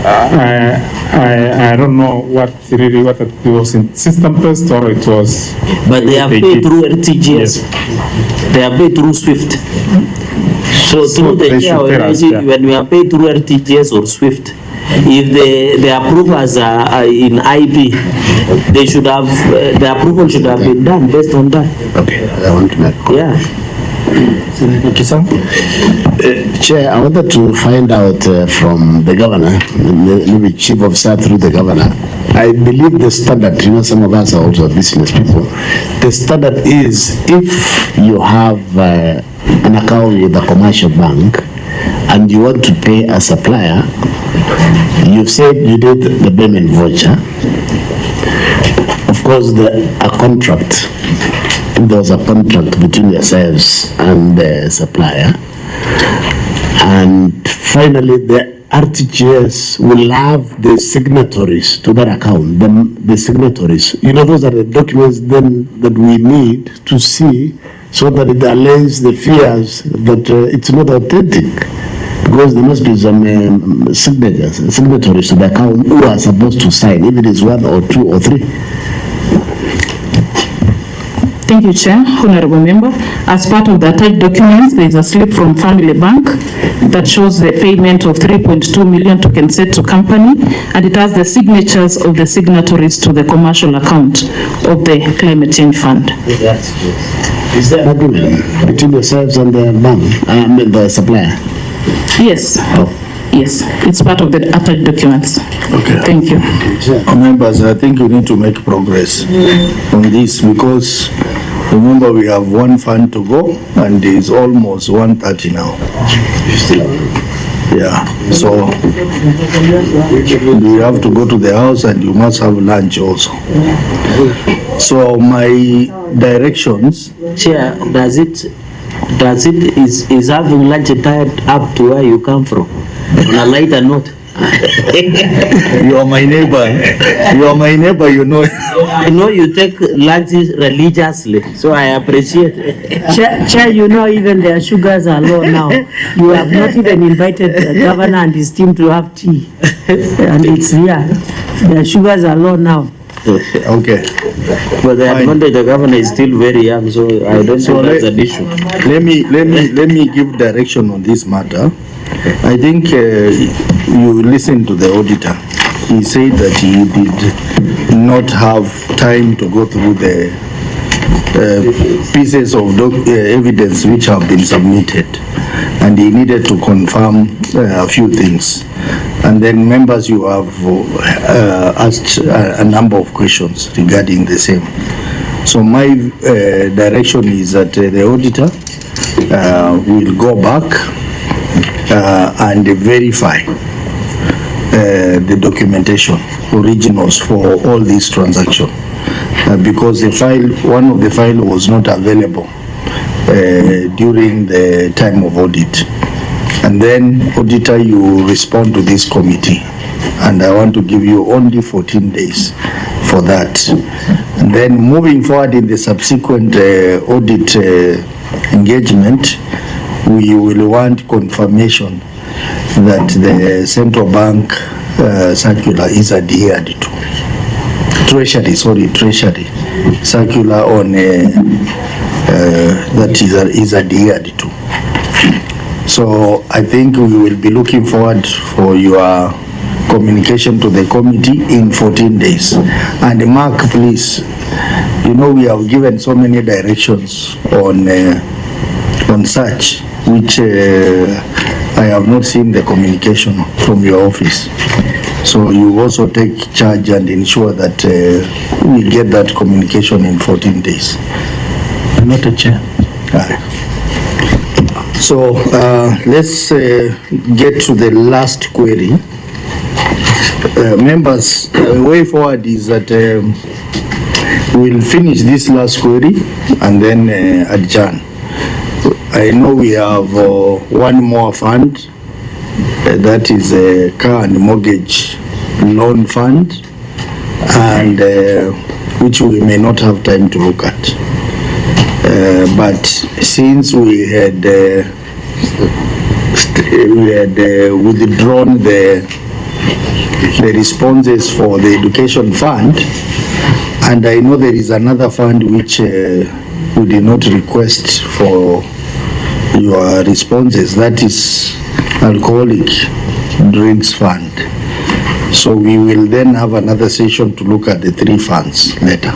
I don't know what it was in system based or it was. But they are paid through RTGS. Yes. They are paid through SWIFT. So through the Chair, when we are paid through RTGS or SWIFT, if the approvals are in IP, they should have, the approval should have been done based on that. Okay, I want to make. Yeah. Chair, I wanted to find out from the governor, maybe chief of staff through the governor. I believe the standard, some of us are also business people. The standard is if you have an account with a commercial bank and you want to pay a supplier, you've said you did the payment voucher. Of course, a contract. There was a contract between yourselves and the supplier, and finally the RTGS will have the signatories to that account, the signatories. Those are the documents then that we need to see so that it allays the fears that it's not authentic, because there must be some signatories to the account who are supposed to sign, if it is 1 or 2 or 3. Thank you, Chair. Honorable Member. As part of the attached documents, there is a slip from Family Bank that shows the payment of 3.2 million to Kensetto Company, and it has the signatures of the signatories to the commercial account of the Climate Change Fund. Is there an agreement between yourselves and the bank, the supplier? Yes. Oh. Yes, it's part of the attached documents. Okay. Thank you. Members, I think we need to make progress on this because remember we have one fund to go and it's almost 1:30 now. Yeah, so you have to go to the house and you must have lunch also. So my directions. Chair, is having lunch tied up to where you come from? On a lighter note. You are my neighbor. You know. I know you take lunch religiously, so I appreciate it. Chair, even their sugars are low now. You have not even invited the governor and his team to have tea. And it's here. Their sugars are low now. Okay. But the advantage, the governor is still very young, so I don't think that's an issue. Let me give direction on this matter. I think you listen to the auditor. He said that he did not have time to go through the pieces of evidence which have been submitted, and he needed to confirm a few things. And then members, you have asked a number of questions regarding the same. So my direction is that the auditor will go back and verify the documentation, originals for all these transactions, because the file, one of the file was not available during the time of audit. And then auditor, you respond to this committee, and I want to give you only 14 days for that. And then moving forward in the subsequent audit engagement, we will want confirmation that the central bank circular is adhered to. Treasury circular on that is adhered to. So I think we will be looking forward for your communication to the committee in 14 days. And Mark, please, you know we have given so many directions on such, which I have not seen the communication from your office. So you also take charge and ensure that we get that communication in 14 days. Not a chair. So let's get to the last query. Members, way forward is that we'll finish this last query and then adjourn. I know we have one more fund, that is a car and mortgage loan fund, and which we may not have time to look at. But since we had withdrawn the responses for the education fund, and I know there is another fund which we did not request for your responses, that is alcoholic drinks fund. So we will then have another session to look at the three funds later.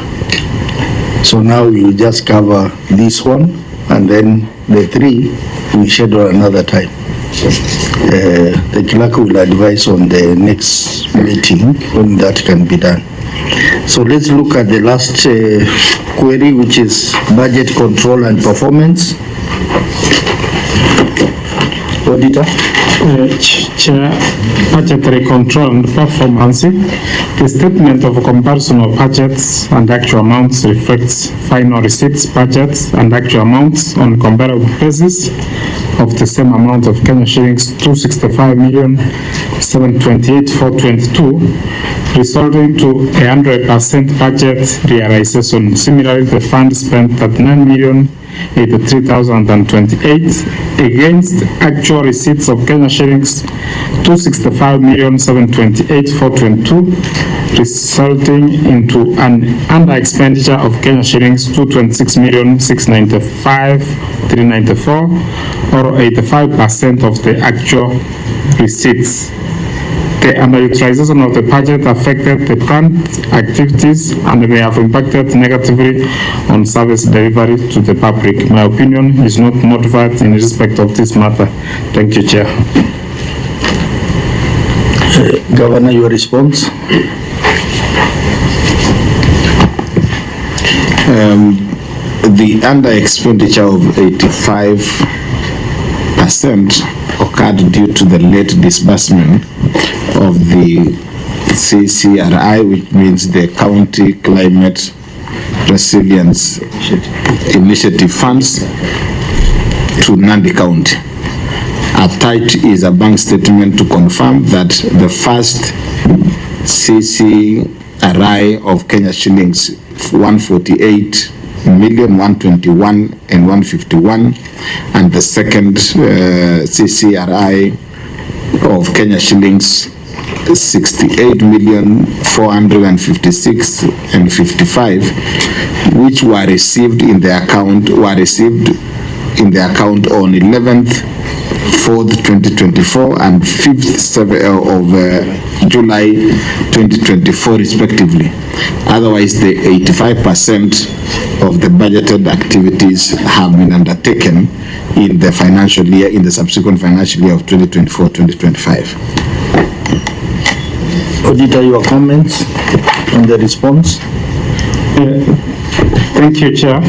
So now we will just cover this one, and then the three we schedule another time. The clerk will advise on the next meeting when that can be done. So let's look at the last query, which is budget control and performance. Auditor. Chair, budgetary control and performance. The statement of a comparison of budgets and actual amounts reflects final receipts, budgets, and actual amounts on comparable basis of the same amount of Kenya shillings 265,728,422, resulting to 100% budget realization. Similarly, the fund spent 39,083,028 against actual receipts of Kenya shillings 265,728,422, resulting into an under expenditure of Kenya shillings 226,695,394, or 85% of the actual receipts. The underutilization of the budget affected the planned activities and may have impacted negatively on service delivery to the public. My opinion is not modified in respect of this matter. Thank you, Chair. Governor, your response? The under expenditure of 85% occurred due to the late disbursement of the CCRI, which means the County Climate Resilience Initiative funds, to Nandi County. Attached is a bank statement to confirm that the first CCRI of Kenya shillings 148,121,151 and the second CCRI of Kenya shillings 68,456,055, which were received in the account on 11th 4th 2024 and 5th of July 2024 respectively. Otherwise, the 85% of the budgeted activities have been undertaken in the financial year, in the subsequent financial year of 2024-2025. Auditor, your comments on the response? Thank you, Chair.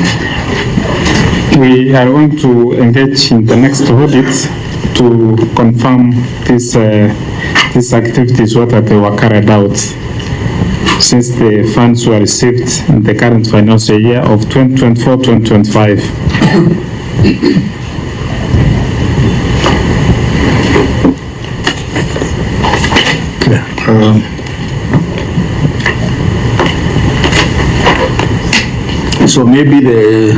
We are going to engage in the next audit to confirm these activities, whether they were carried out since the funds were received in the current financial year of 2024-2025. So maybe the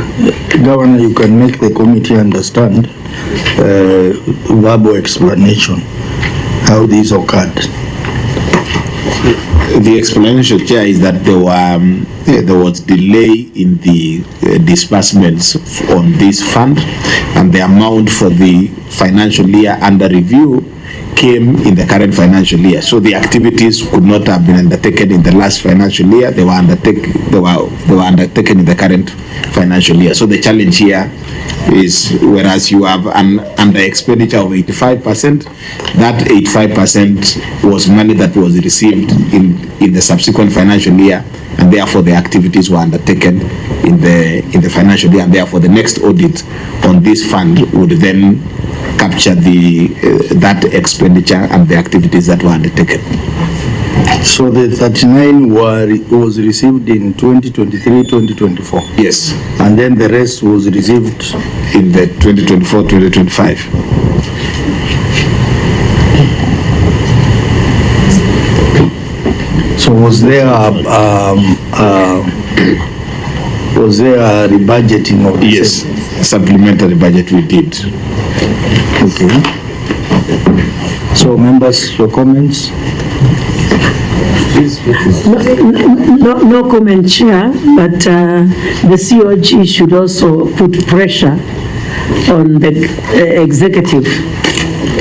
governor, you can make the committee understand verbal explanation how this occurred. The explanation, Chair, is that there was delay in the disbursements on this fund, and the amount for the financial year under review came in the current financial year. So the activities could not have been undertaken in the last financial year. They were undertaken in the current financial year. So the challenge here is, whereas you have an under expenditure of 85%, that 85% was money that was received in the subsequent financial year, and therefore the activities were undertaken in the financial year, and therefore the next audit on this fund would then capture that expenditure and the activities that were undertaken. So the 39 was received in 2023-2024? Yes. And then the rest was received in the 2024-2025. So was there a rebudgeting of this? Yes, supplementary budget we did. Okay. So members, your comments? No comment, Chair, but the COG should also put pressure on the executive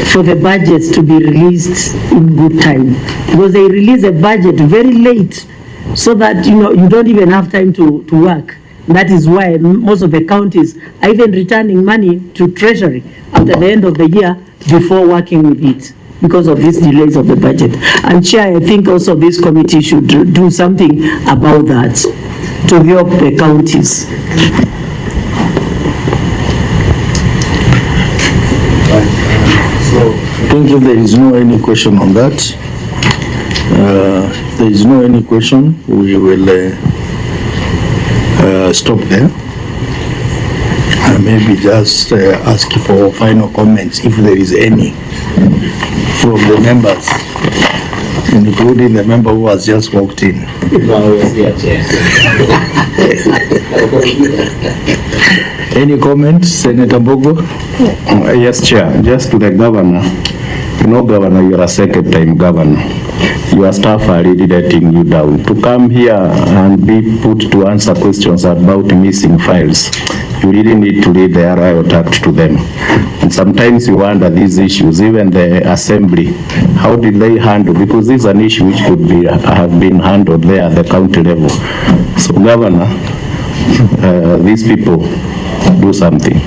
for the budgets to be released in good time, because they release a budget very late, so that you don't even have time to work. That is why most of the counties are even returning money to Treasury after the end of the year before working with it, because of these delays of the budget. And Chair, I think also this committee should do something about that to help the counties. So, I think if there is no any question on that, if there is no any question, we will stop there. Maybe just ask for final comments, if there is any, from the members, including the member who has just walked in. Any comments, Senator Bogo? Yes, Chair. Just to the governor. Governor, you are a second time governor. Your staff are really letting you down. To come here and be put to answer questions about missing files, you really need to read the riot act to them. And sometimes you wonder these issues, even the assembly, how did they handle? Because this is an issue which could have been handled there at the county level. So, Governor, these people do something.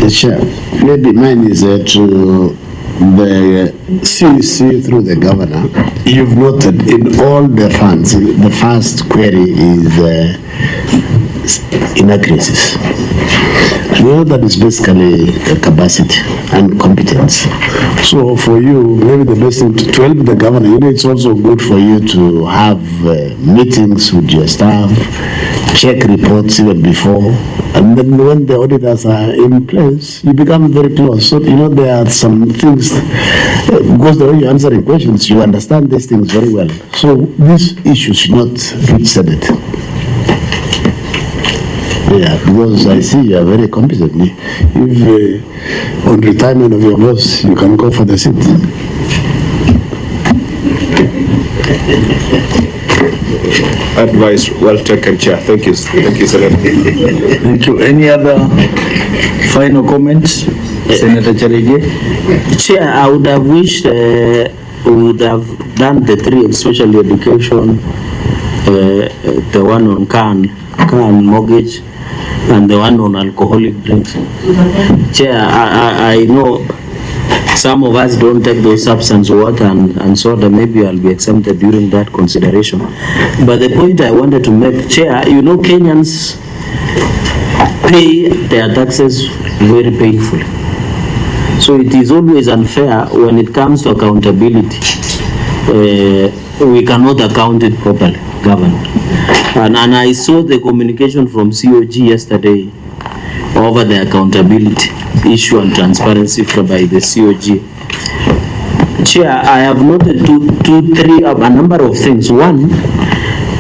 Sure. Maybe mine is to the CEC through the governor. You've noted in all the funds, the first query is inaccuracies. You know that is basically capacity and competence. So for you, maybe the best thing to help the governor, it's also good for you to have meetings with your staff, check reports even before, and then when the auditors are in place, you become very close. So, there are some things, because the way you answer questions, you understand these things very well. So this issue should not reach Senate. Yeah, because I see you are very competent. If on retirement of your boss, you can go for the seat. Advice well taken, Chair. Thank you, Senator. Thank you. Any other final comments? Senator Cherige? Chair, I would have wished we would have done the three, especially education, the one on car and mortgage, and the one on alcoholic drinks. Chair, I know some of us don't take those substance water and soda, maybe I'll be exempted during that consideration. But the point I wanted to make, Chair, you know Kenyans pay their taxes very painfully. So it is always unfair when it comes to accountability. We cannot account it properly, Governor. And I saw the communication from COG yesterday over the accountability issue and transparency by the COG. Chair, I have noted a number of things. One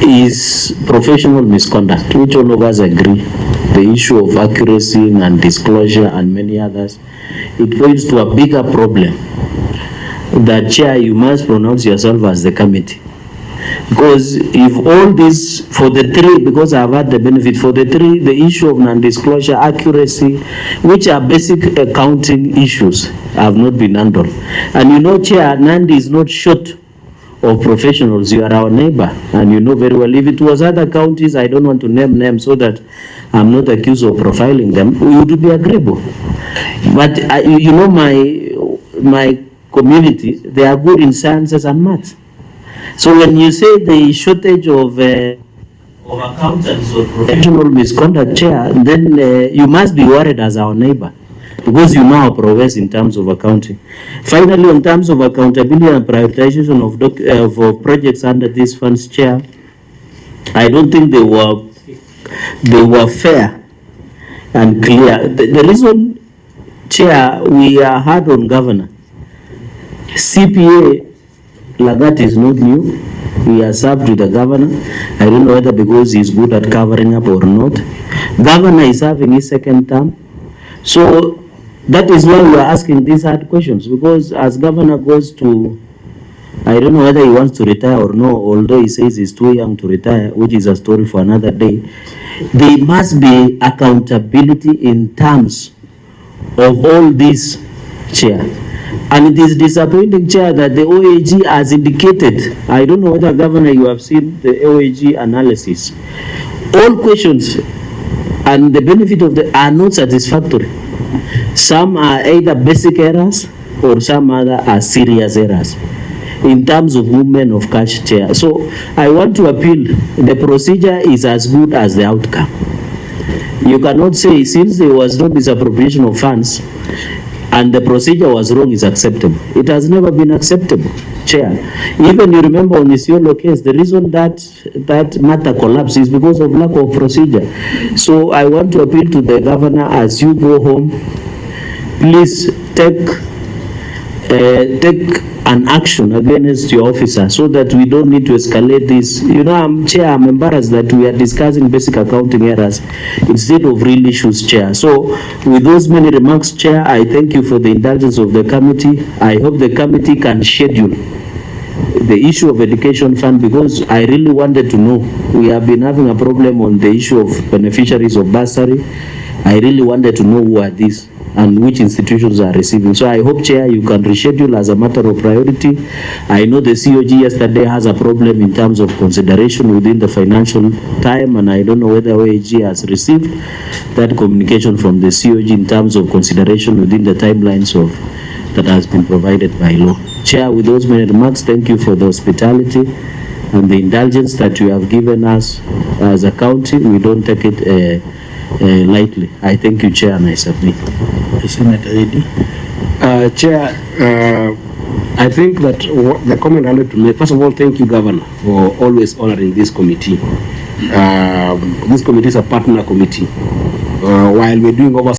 is professional misconduct, which all of us agree. The issue of accuracy and disclosure and many others. It points to a bigger problem that, Chair, you must pronounce yourself as the committee. Because if all this, for the three, because I've had the benefit, for the three, the issue of non-disclosure, accuracy, which are basic accounting issues, have not been handled. And you know, Chair, Nandi is not short of professionals. You are our neighbor, and you know very well. If it was other counties, I don't want to name names so that I'm not accused of profiling them, we would be agreeable. But you know, my community, they are good in sciences and maths. So when you say the shortage of accountants or professional misconduct, Chair, then you must be worried as our neighbor, because you know our progress in terms of accounting. Finally, in terms of accountability and prioritization of projects under these funds, Chair, I don't think they were fair and clear. The reason, Chair, we are hard on Governor. CPA, like that, is not new. We are served with the Governor. I don't know whether because he's good at covering up or not. Governor is having his second term. So that is why we are asking these hard questions, because as Governor goes to, I don't know whether he wants to retire or no, although he says he's too young to retire, which is a story for another day. There must be accountability in terms of all this, Chair. And it is disappointing, Chair, that the OAG has indicated, I don't know whether, Governor, you have seen the OAG analysis. All questions and the benefit of the are not satisfactory. Some are either basic errors or some other are serious errors in terms of movement of cash, Chair. So I want to appeal, the procedure is as good as the outcome. You cannot say, since there was no misappropriation of funds and the procedure was wrong, is acceptable. It has never been acceptable, Chair. Even you remember on the Isiolo case, the reason that matter collapsed is because of lack of procedure. So I want to appeal to the Governor, as you go home, please take an action against your officer so that we don't need to escalate this. You know, Chair, I'm embarrassed that we are discussing basic accounting errors instead of real issues, Chair. So with those many remarks, Chair, I thank you for the indulgence of the committee. I hope the committee can schedule the issue of education fund, because I really wanted to know. We have been having a problem on the issue of beneficiaries of bursary. I really wanted to know who are these and which institutions are receiving. So I hope, Chair, you can reschedule as a matter of priority. I know the COG yesterday has a problem in terms of consideration within the financial time, and I don't know whether OAG has received that communication from the COG in terms of consideration within the timelines of that has been provided by law. Chair, with those many remarks, thank you for the hospitality and the indulgence that you have given us as a county. We don't take it lightly. I thank you, Chair, and I submit. Senator Eddy. Chair, I think that the comment I wanted to make, first of all, thank you, Governor, for always honoring this committee. This committee is a partner committee. While we're doing oversight,